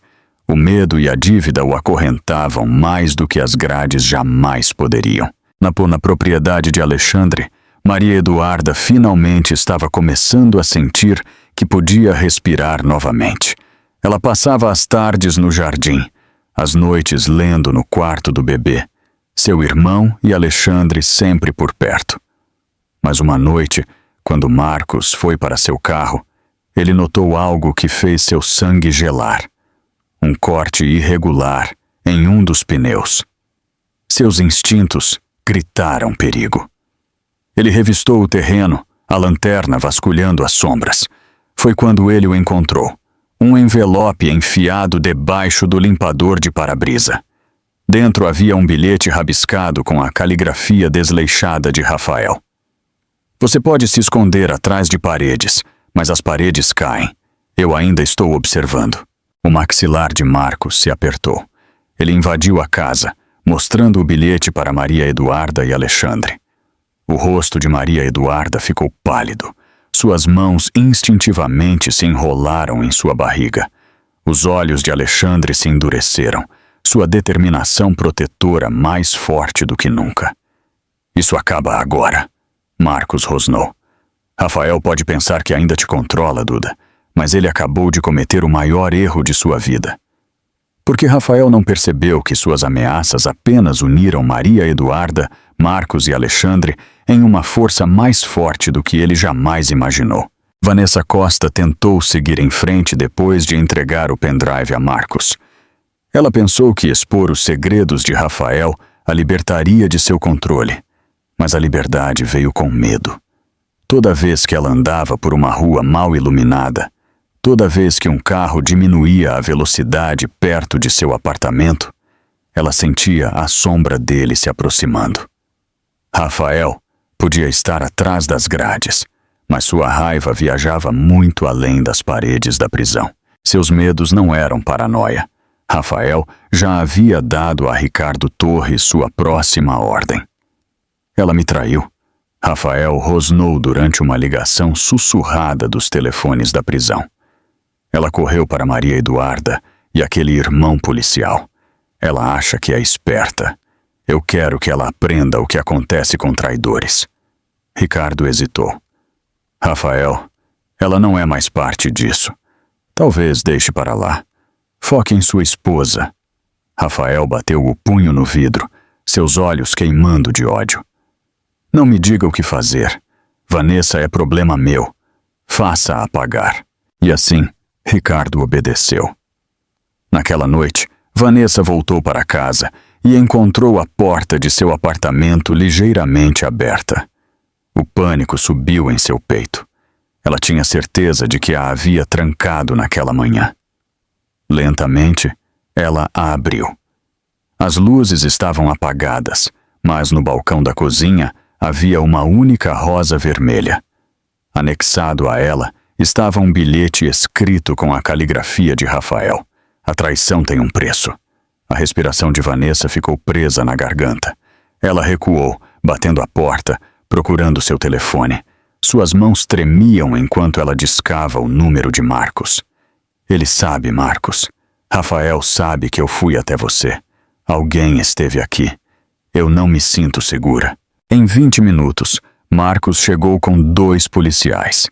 O medo e a dívida o acorrentavam mais do que as grades jamais poderiam. Na propriedade de Alexandre, Maria Eduarda finalmente estava começando a sentir que podia respirar novamente. Ela passava as tardes no jardim, as noites lendo no quarto do bebê, seu irmão e Alexandre sempre por perto. Mas uma noite, quando Marcos foi para seu carro, ele notou algo que fez seu sangue gelar. Um corte irregular em um dos pneus. Seus instintos gritaram perigo. Ele revistou o terreno, a lanterna vasculhando as sombras. Foi quando ele o encontrou. Um envelope enfiado debaixo do limpador de para-brisa. Dentro havia um bilhete rabiscado com a caligrafia desleixada de Rafael. Você pode se esconder atrás de paredes, mas as paredes caem. Eu ainda estou observando. O maxilar de Marcos se apertou. Ele invadiu a casa, mostrando o bilhete para Maria Eduarda e Alexandre. O rosto de Maria Eduarda ficou pálido. Suas mãos instintivamente se enrolaram em sua barriga. Os olhos de Alexandre se endureceram, sua determinação protetora mais forte do que nunca. Isso acaba agora, Marcos rosnou. Rafael pode pensar que ainda te controla, Duda, mas ele acabou de cometer o maior erro de sua vida. Porque Rafael não percebeu que suas ameaças apenas uniram Maria Eduarda, Marcos e Alexandre em uma força mais forte do que ele jamais imaginou. Vanessa Costa tentou seguir em frente depois de entregar o pendrive a Marcos. Ela pensou que expor os segredos de Rafael a libertaria de seu controle, mas a liberdade veio com medo. Toda vez que ela andava por uma rua mal iluminada, toda vez que um carro diminuía a velocidade perto de seu apartamento, ela sentia a sombra dele se aproximando. Rafael podia estar atrás das grades, mas sua raiva viajava muito além das paredes da prisão. Seus medos não eram paranoia. Rafael já havia dado a Ricardo Torres sua próxima ordem. Ela me traiu. Rafael rosnou durante uma ligação sussurrada dos telefones da prisão. Ela correu para Maria Eduarda e aquele irmão policial. Ela acha que é esperta. Eu quero que ela aprenda o que acontece com traidores. Ricardo hesitou. Rafael, ela não é mais parte disso. Talvez deixe para lá. Foque em sua esposa. Rafael bateu o punho no vidro, seus olhos queimando de ódio. Não me diga o que fazer. Vanessa é problema meu. Faça-a pagar. E assim, Ricardo obedeceu. Naquela noite, Vanessa voltou para casa e encontrou a porta de seu apartamento ligeiramente aberta. O pânico subiu em seu peito. Ela tinha certeza de que a havia trancado naquela manhã. Lentamente, ela a abriu. As luzes estavam apagadas, mas no balcão da cozinha havia uma única rosa vermelha. Anexado a ela estava um bilhete escrito com a caligrafia de Rafael. A traição tem um preço. A respiração de Vanessa ficou presa na garganta. Ela recuou, batendo a porta, procurando seu telefone. Suas mãos tremiam enquanto ela discava o número de Marcos. Ele sabe, Marcos. Rafael sabe que eu fui até você. Alguém esteve aqui. Eu não me sinto segura. Em 20 minutos, Marcos chegou com 2 policiais.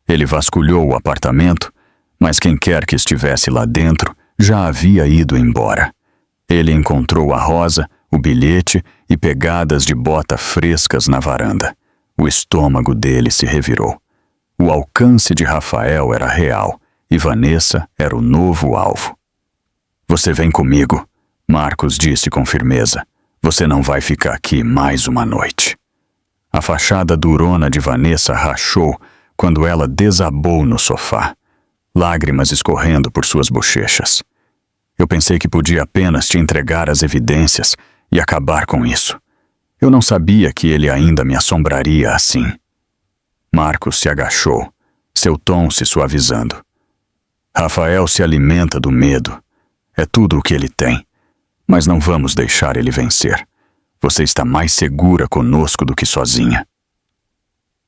Ele vasculhou o apartamento, mas quem quer que estivesse lá dentro já havia ido embora. Ele encontrou a rosa, o bilhete e pegadas de bota frescas na varanda. O estômago dele se revirou. O alcance de Rafael era real e Vanessa era o novo alvo. Você vem comigo, Marcos disse com firmeza. Você não vai ficar aqui mais uma noite. A fachada durona de Vanessa rachou quando ela desabou no sofá, lágrimas escorrendo por suas bochechas. Eu pensei que podia apenas te entregar as evidências e acabar com isso. Eu não sabia que ele ainda me assombraria assim. Marcos se agachou, seu tom se suavizando. Rafael se alimenta do medo. É tudo o que ele tem. Mas não vamos deixar ele vencer. Você está mais segura conosco do que sozinha.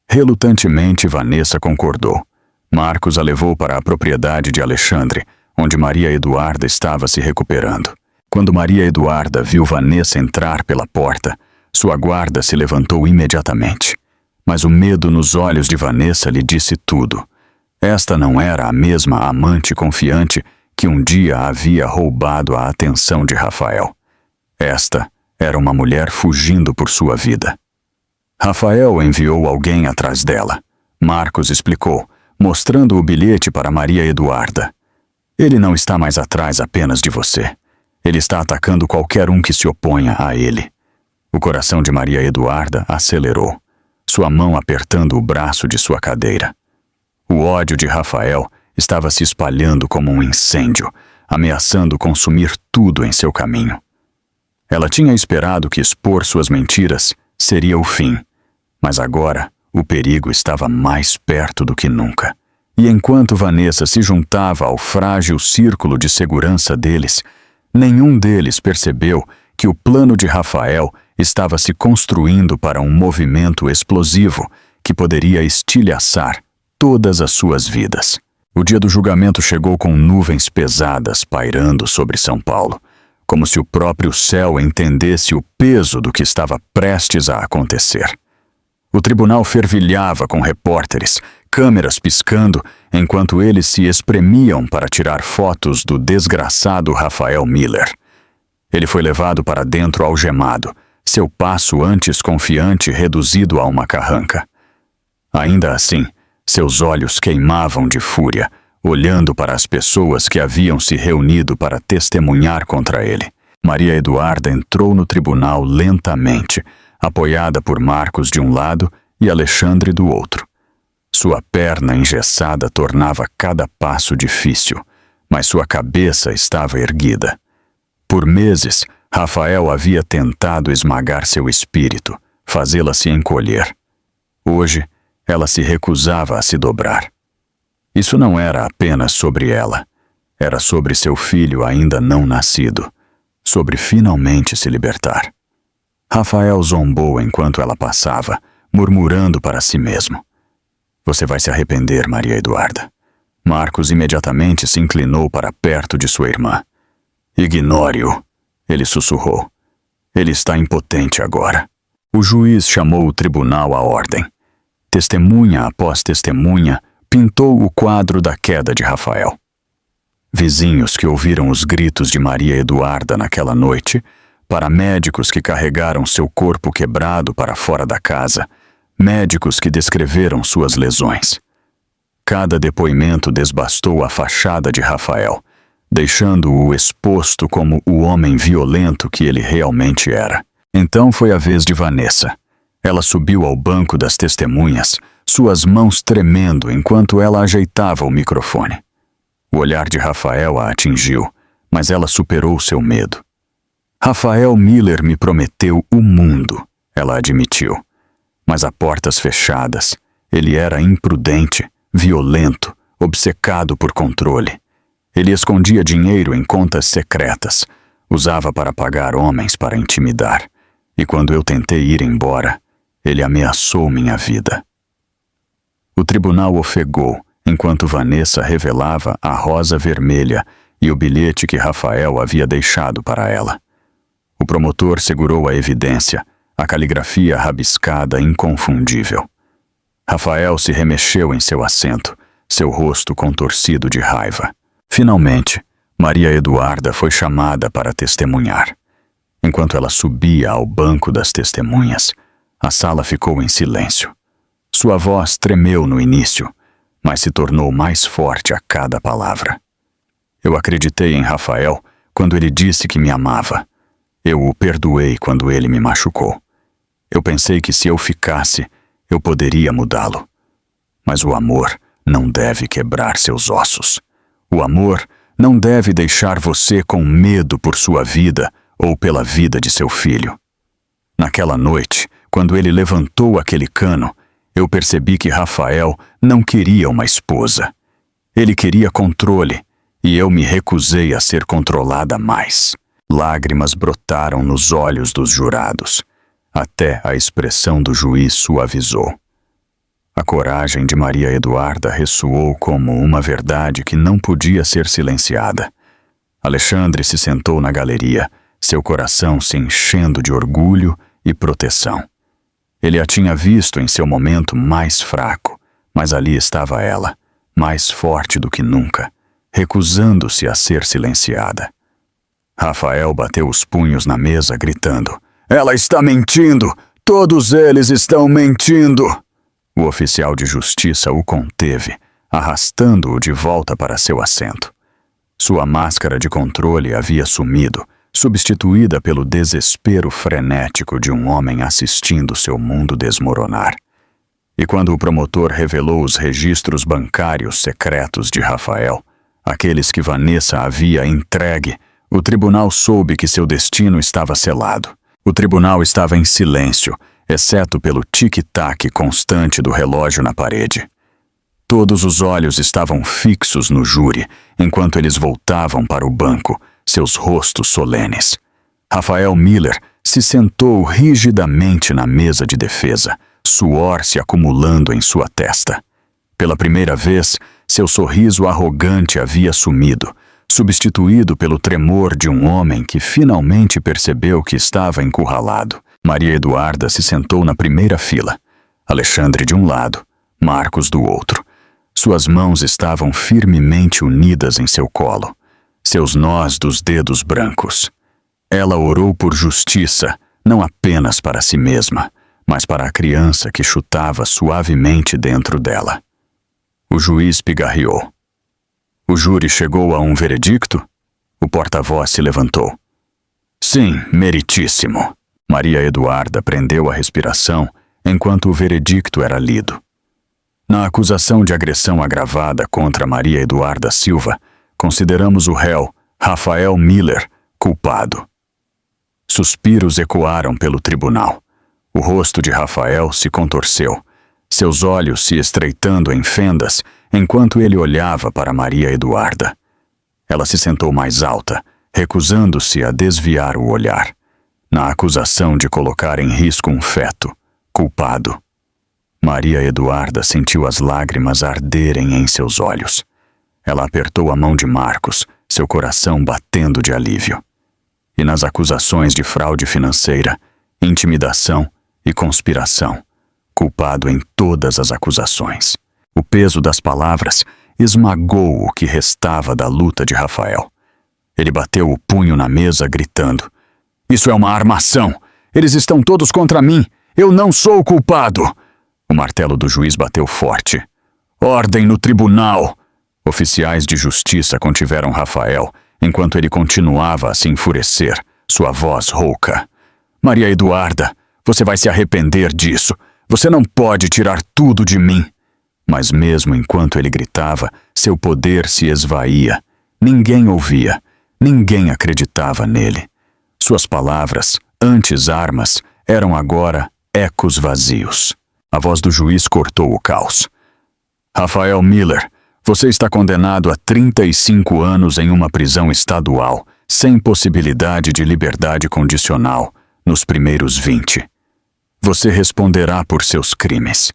Relutantemente, Vanessa concordou. Marcos a levou para a propriedade de Alexandre, onde Maria Eduarda estava se recuperando. Quando Maria Eduarda viu Vanessa entrar pela porta, Sua guarda se levantou imediatamente. Mas o medo nos olhos de Vanessa lhe disse tudo. Esta não era a mesma amante confiante que um dia havia roubado a atenção de Rafael. Esta era uma mulher fugindo por sua vida. Rafael enviou alguém atrás dela. Marcos explicou, mostrando o bilhete para Maria Eduarda. Ele não está mais atrás apenas de você. Ele está atacando qualquer um que se oponha a ele. O coração de Maria Eduarda acelerou, sua mão apertando o braço de sua cadeira. O ódio de Rafael estava se espalhando como um incêndio, ameaçando consumir tudo em seu caminho. Ela tinha esperado que expor suas mentiras seria o fim, mas agora o perigo estava mais perto do que nunca. E enquanto Vanessa se juntava ao frágil círculo de segurança deles, nenhum deles percebeu que o plano de Rafael estava se construindo para um movimento explosivo que poderia estilhaçar todas as suas vidas. O dia do julgamento chegou com nuvens pesadas pairando sobre São Paulo, como se o próprio céu entendesse o peso do que estava prestes a acontecer. O tribunal fervilhava com repórteres, câmeras piscando, enquanto eles se espremiam para tirar fotos do desgraçado Rafael Miller. Ele foi levado para dentro algemado, seu passo antes confiante reduzido a uma carranca. Ainda assim, seus olhos queimavam de fúria, olhando para as pessoas que haviam se reunido para testemunhar contra ele. Maria Eduarda entrou no tribunal lentamente, apoiada por Marcos de um lado e Alexandre do outro. Sua perna engessada tornava cada passo difícil, mas sua cabeça estava erguida. Por meses, Rafael havia tentado esmagar seu espírito, fazê-la se encolher. Hoje, ela se recusava a se dobrar. Isso não era apenas sobre ela. Era sobre seu filho ainda não nascido, sobre finalmente se libertar. Rafael zombou enquanto ela passava, murmurando para si mesmo. Você vai se arrepender, Maria Eduarda. Marcos imediatamente se inclinou para perto de sua irmã. Ignore-o, ele sussurrou. Ele está impotente agora. O juiz chamou o tribunal à ordem. Testemunha após testemunha, pintou o quadro da queda de Rafael. Vizinhos que ouviram os gritos de Maria Eduarda naquela noite, paramédicos que carregaram seu corpo quebrado para fora da casa, médicos que descreveram suas lesões. Cada depoimento desbastou a fachada de Rafael, deixando-o exposto como o homem violento que ele realmente era. Então foi a vez de Vanessa. Ela subiu ao banco das testemunhas, suas mãos tremendo enquanto ela ajeitava o microfone. O olhar de Rafael a atingiu, mas ela superou seu medo. Rafael Miller me prometeu o mundo, ela admitiu. Mas a portas fechadas, ele era imprudente, violento, obcecado por controle. Ele escondia dinheiro em contas secretas, usava para pagar homens para intimidar. E quando eu tentei ir embora, ele ameaçou minha vida. O tribunal ofegou, enquanto Vanessa revelava a rosa vermelha e o bilhete que Rafael havia deixado para ela. O promotor segurou a evidência, a caligrafia rabiscada inconfundível. Rafael se remexeu em seu assento, seu rosto contorcido de raiva. Finalmente, Maria Eduarda foi chamada para testemunhar. Enquanto ela subia ao banco das testemunhas, a sala ficou em silêncio. Sua voz tremeu no início, mas se tornou mais forte a cada palavra. Eu acreditei em Rafael quando ele disse que me amava. Eu o perdoei quando ele me machucou. Eu pensei que se eu ficasse, eu poderia mudá-lo. Mas o amor não deve quebrar seus ossos. O amor não deve deixar você com medo por sua vida ou pela vida de seu filho. Naquela noite, quando ele levantou aquele cano, eu percebi que Rafael não queria uma esposa. Ele queria controle, e eu me recusei a ser controlada mais. Lágrimas brotaram nos olhos dos jurados. Até a expressão do juiz suavizou. A coragem de Maria Eduarda ressoou como uma verdade que não podia ser silenciada. Alexandre se sentou na galeria, seu coração se enchendo de orgulho e proteção. Ele a tinha visto em seu momento mais fraco, mas ali estava ela, mais forte do que nunca, recusando-se a ser silenciada. Rafael bateu os punhos na mesa, gritando: "Ela está mentindo! Todos eles estão mentindo!" O oficial de justiça o conteve, arrastando-o de volta para seu assento. Sua máscara de controle havia sumido, substituída pelo desespero frenético de um homem assistindo seu mundo desmoronar. E quando o promotor revelou os registros bancários secretos de Rafael, aqueles que Vanessa havia entregue, o tribunal soube que seu destino estava selado. O tribunal estava em silêncio, exceto pelo tic-tac constante do relógio na parede. Todos os olhos estavam fixos no júri, enquanto eles voltavam para o banco, seus rostos solenes. Rafael Miller se sentou rigidamente na mesa de defesa, suor se acumulando em sua testa. Pela primeira vez, seu sorriso arrogante havia sumido, substituído pelo tremor de um homem que finalmente percebeu que estava encurralado. Maria Eduarda se sentou na primeira fila, Alexandre de um lado, Marcos do outro. Suas mãos estavam firmemente unidas em seu colo, seus nós dos dedos brancos. Ela orou por justiça, não apenas para si mesma, mas para a criança que chutava suavemente dentro dela. O juiz pigarreou. "O júri chegou a um veredicto?" O porta-voz se levantou. "Sim, meritíssimo." Maria Eduarda prendeu a respiração enquanto o veredicto era lido. Na acusação de agressão agravada contra Maria Eduarda Silva, consideramos o réu, Rafael Miller, culpado. Suspiros ecoaram pelo tribunal. O rosto de Rafael se contorceu, seus olhos se estreitando em fendas enquanto ele olhava para Maria Eduarda. Ela se sentou mais alta, recusando-se a desviar o olhar, na acusação de colocar em risco um feto, culpado. Maria Eduarda sentiu as lágrimas arderem em seus olhos. Ela apertou a mão de Marcos, seu coração batendo de alívio. E nas acusações de fraude financeira, intimidação e conspiração, culpado em todas as acusações. O peso das palavras esmagou o que restava da luta de Rafael. Ele bateu o punho na mesa, gritando: "Isso é uma armação! Eles estão todos contra mim! Eu não sou o culpado!" O martelo do juiz bateu forte. "Ordem no tribunal!" Oficiais de justiça contiveram Rafael, enquanto ele continuava a se enfurecer, sua voz rouca. "Maria Eduarda, você vai se arrepender disso. Você não pode tirar tudo de mim." Mas mesmo enquanto ele gritava, seu poder se esvaía. Ninguém ouvia, ninguém acreditava nele. Suas palavras, antes armas, eram agora ecos vazios. A voz do juiz cortou o caos. "Rafael Miller, você está condenado a 35 anos em uma prisão estadual, sem possibilidade de liberdade condicional, nos primeiros 20. Você responderá por seus crimes."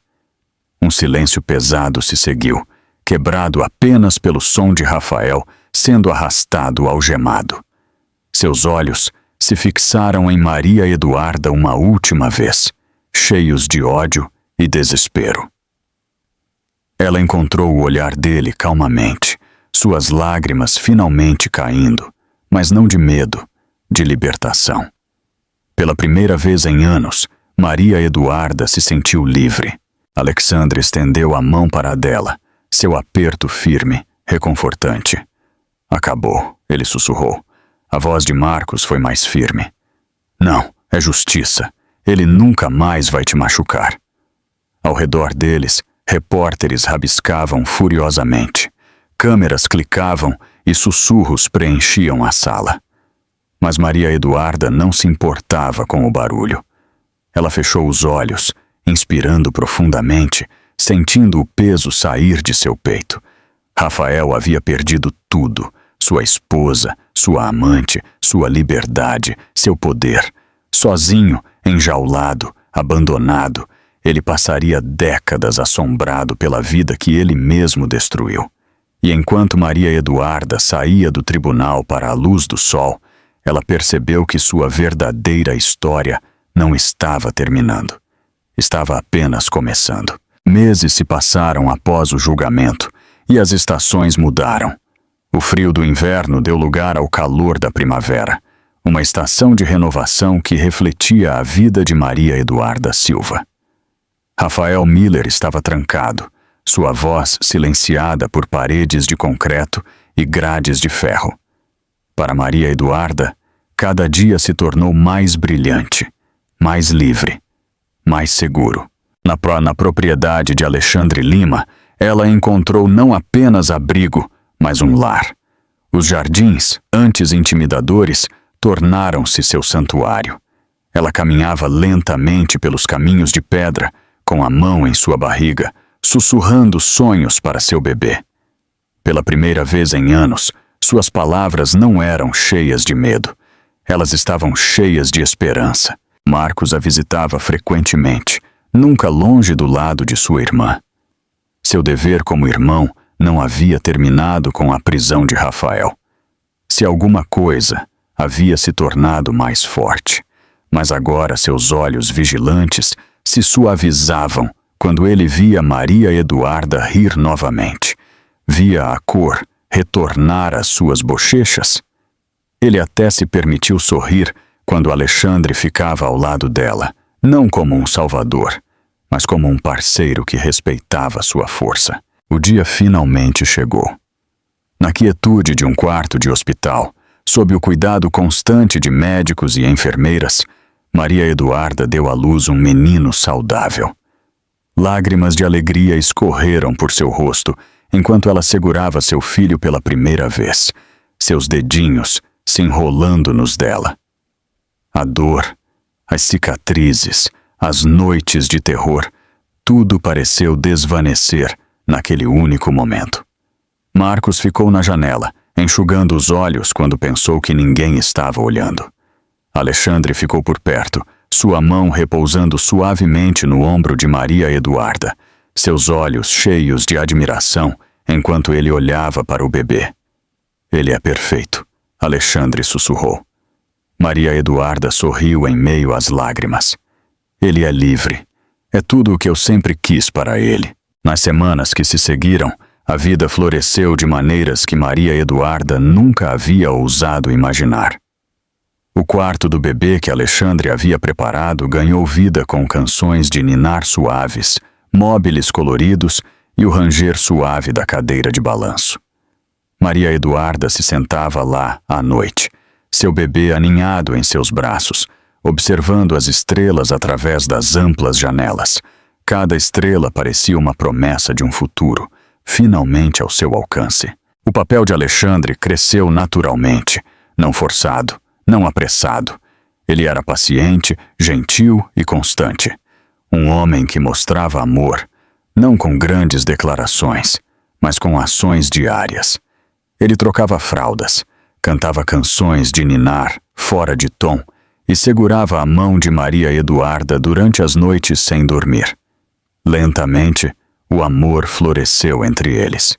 Um silêncio pesado se seguiu, quebrado apenas pelo som de Rafael sendo arrastado algemado. Seus olhos se fixaram em Maria Eduarda uma última vez, cheios de ódio e desespero. Ela encontrou o olhar dele calmamente, suas lágrimas finalmente caindo, mas não de medo, de libertação. Pela primeira vez em anos, Maria Eduarda se sentiu livre. Alexandre estendeu a mão para a dela, seu aperto firme, reconfortante. "Acabou", ele sussurrou. A voz de Marcos foi mais firme. "Não, é justiça. Ele nunca mais vai te machucar." Ao redor deles, repórteres rabiscavam furiosamente. Câmeras clicavam e sussurros preenchiam a sala. Mas Maria Eduarda não se importava com o barulho. Ela fechou os olhos, inspirando profundamente, sentindo o peso sair de seu peito. Rafael havia perdido tudo: sua esposa, sua amante, sua liberdade, seu poder. Sozinho, enjaulado, abandonado, ele passaria décadas assombrado pela vida que ele mesmo destruiu. E enquanto Maria Eduarda saía do tribunal para a luz do sol, ela percebeu que sua verdadeira história não estava terminando. Estava apenas começando. Meses se passaram após o julgamento e as estações mudaram. O frio do inverno deu lugar ao calor da primavera, uma estação de renovação que refletia a vida de Maria Eduarda Silva. Rafael Miller estava trancado, sua voz silenciada por paredes de concreto e grades de ferro. Para Maria Eduarda, cada dia se tornou mais brilhante, mais livre, mais seguro. Na propriedade de Alexandre Lima, ela encontrou não apenas abrigo, mas um lar. Os jardins, antes intimidadores, tornaram-se seu santuário. Ela caminhava lentamente pelos caminhos de pedra, com a mão em sua barriga, sussurrando sonhos para seu bebê. Pela primeira vez em anos, suas palavras não eram cheias de medo. Elas estavam cheias de esperança. Marcos a visitava frequentemente, nunca longe do lado de sua irmã. Seu dever como irmão não havia terminado com a prisão de Rafael. Se alguma coisa, havia se tornado mais forte, mas agora seus olhos vigilantes se suavizavam quando ele via Maria Eduarda rir novamente. Via a cor retornar às suas bochechas. Ele até se permitiu sorrir quando Alexandre ficava ao lado dela, não como um salvador, mas como um parceiro que respeitava sua força. O dia finalmente chegou. Na quietude de um quarto de hospital, sob o cuidado constante de médicos e enfermeiras, Maria Eduarda deu à luz um menino saudável. Lágrimas de alegria escorreram por seu rosto enquanto ela segurava seu filho pela primeira vez, seus dedinhos se enrolando nos dela. A dor, as cicatrizes, as noites de terror, tudo pareceu desvanecer naquele único momento. Marcos ficou na janela, enxugando os olhos quando pensou que ninguém estava olhando. Alexandre ficou por perto, sua mão repousando suavemente no ombro de Maria Eduarda, seus olhos cheios de admiração enquanto ele olhava para o bebê. Ele é perfeito, Alexandre sussurrou. Maria Eduarda sorriu em meio às lágrimas. Ele é livre. É tudo o que eu sempre quis para ele. Nas semanas que se seguiram, a vida floresceu de maneiras que Maria Eduarda nunca havia ousado imaginar. O quarto do bebê que Alexandre havia preparado ganhou vida com canções de ninar suaves, móveis coloridos e o ranger suave da cadeira de balanço. Maria Eduarda se sentava lá à noite, seu bebê aninhado em seus braços, observando as estrelas através das amplas janelas. Cada estrela parecia uma promessa de um futuro, finalmente ao seu alcance. O papel de Alexandre cresceu naturalmente, não forçado, não apressado. Ele era paciente, gentil e constante. Um homem que mostrava amor, não com grandes declarações, mas com ações diárias. Ele trocava fraldas, cantava canções de ninar, fora de tom, e segurava a mão de Maria Eduarda durante as noites sem dormir. Lentamente, o amor floresceu entre eles.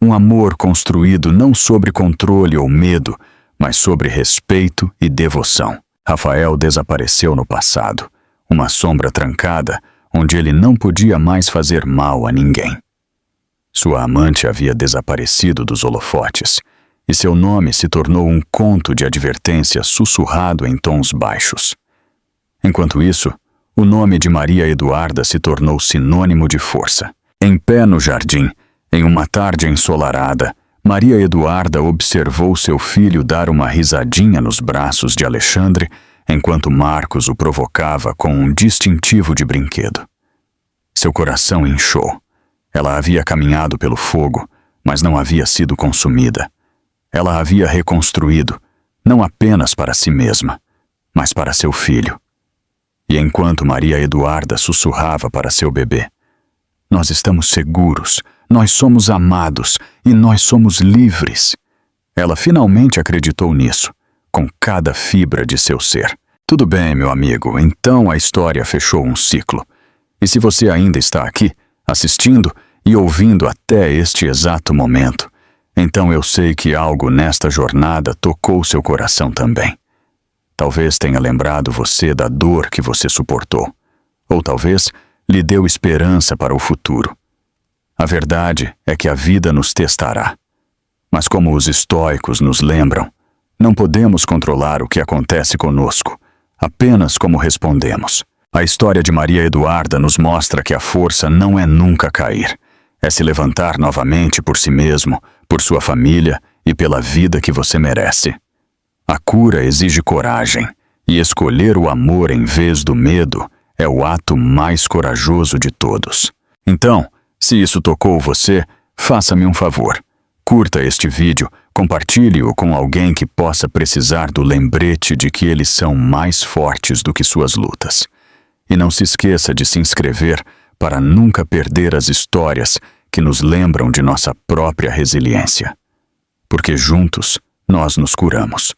Um amor construído não sobre controle ou medo, mas sobre respeito e devoção. Rafael desapareceu no passado, uma sombra trancada, onde ele não podia mais fazer mal a ninguém. Sua amante havia desaparecido dos holofotes, e seu nome se tornou um conto de advertência sussurrado em tons baixos. Enquanto isso, o nome de Maria Eduarda se tornou sinônimo de força. Em pé no jardim, em uma tarde ensolarada, Maria Eduarda observou seu filho dar uma risadinha nos braços de Alexandre, enquanto Marcos o provocava com um distintivo de brinquedo. Seu coração inchou. Ela havia caminhado pelo fogo, mas não havia sido consumida. Ela havia reconstruído, não apenas para si mesma, mas para seu filho. E enquanto Maria Eduarda sussurrava para seu bebê, "Nós estamos seguros, nós somos amados e nós somos livres", ela finalmente acreditou nisso, com cada fibra de seu ser. Tudo bem, meu amigo, então a história fechou um ciclo. E se você ainda está aqui, assistindo e ouvindo até este exato momento, então eu sei que algo nesta jornada tocou seu coração também. talvez tenha lembrado você da dor que você suportou. Ou talvez lhe deu esperança para o futuro. A verdade é que a vida nos testará. Mas como os estoicos nos lembram, não podemos controlar o que acontece conosco, apenas como respondemos. A história de Maria Eduarda nos mostra que a força não é nunca cair, é se levantar novamente por si mesmo, por sua família e pela vida que você merece. A cura exige coragem, e escolher o amor em vez do medo é o ato mais corajoso de todos. Então, se isso tocou você, faça-me um favor. Curta este vídeo, compartilhe-o com alguém que possa precisar do lembrete de que eles são mais fortes do que suas lutas. E não se esqueça de se inscrever para nunca perder as histórias que nos lembram de nossa própria resiliência. Porque juntos nós nos curamos.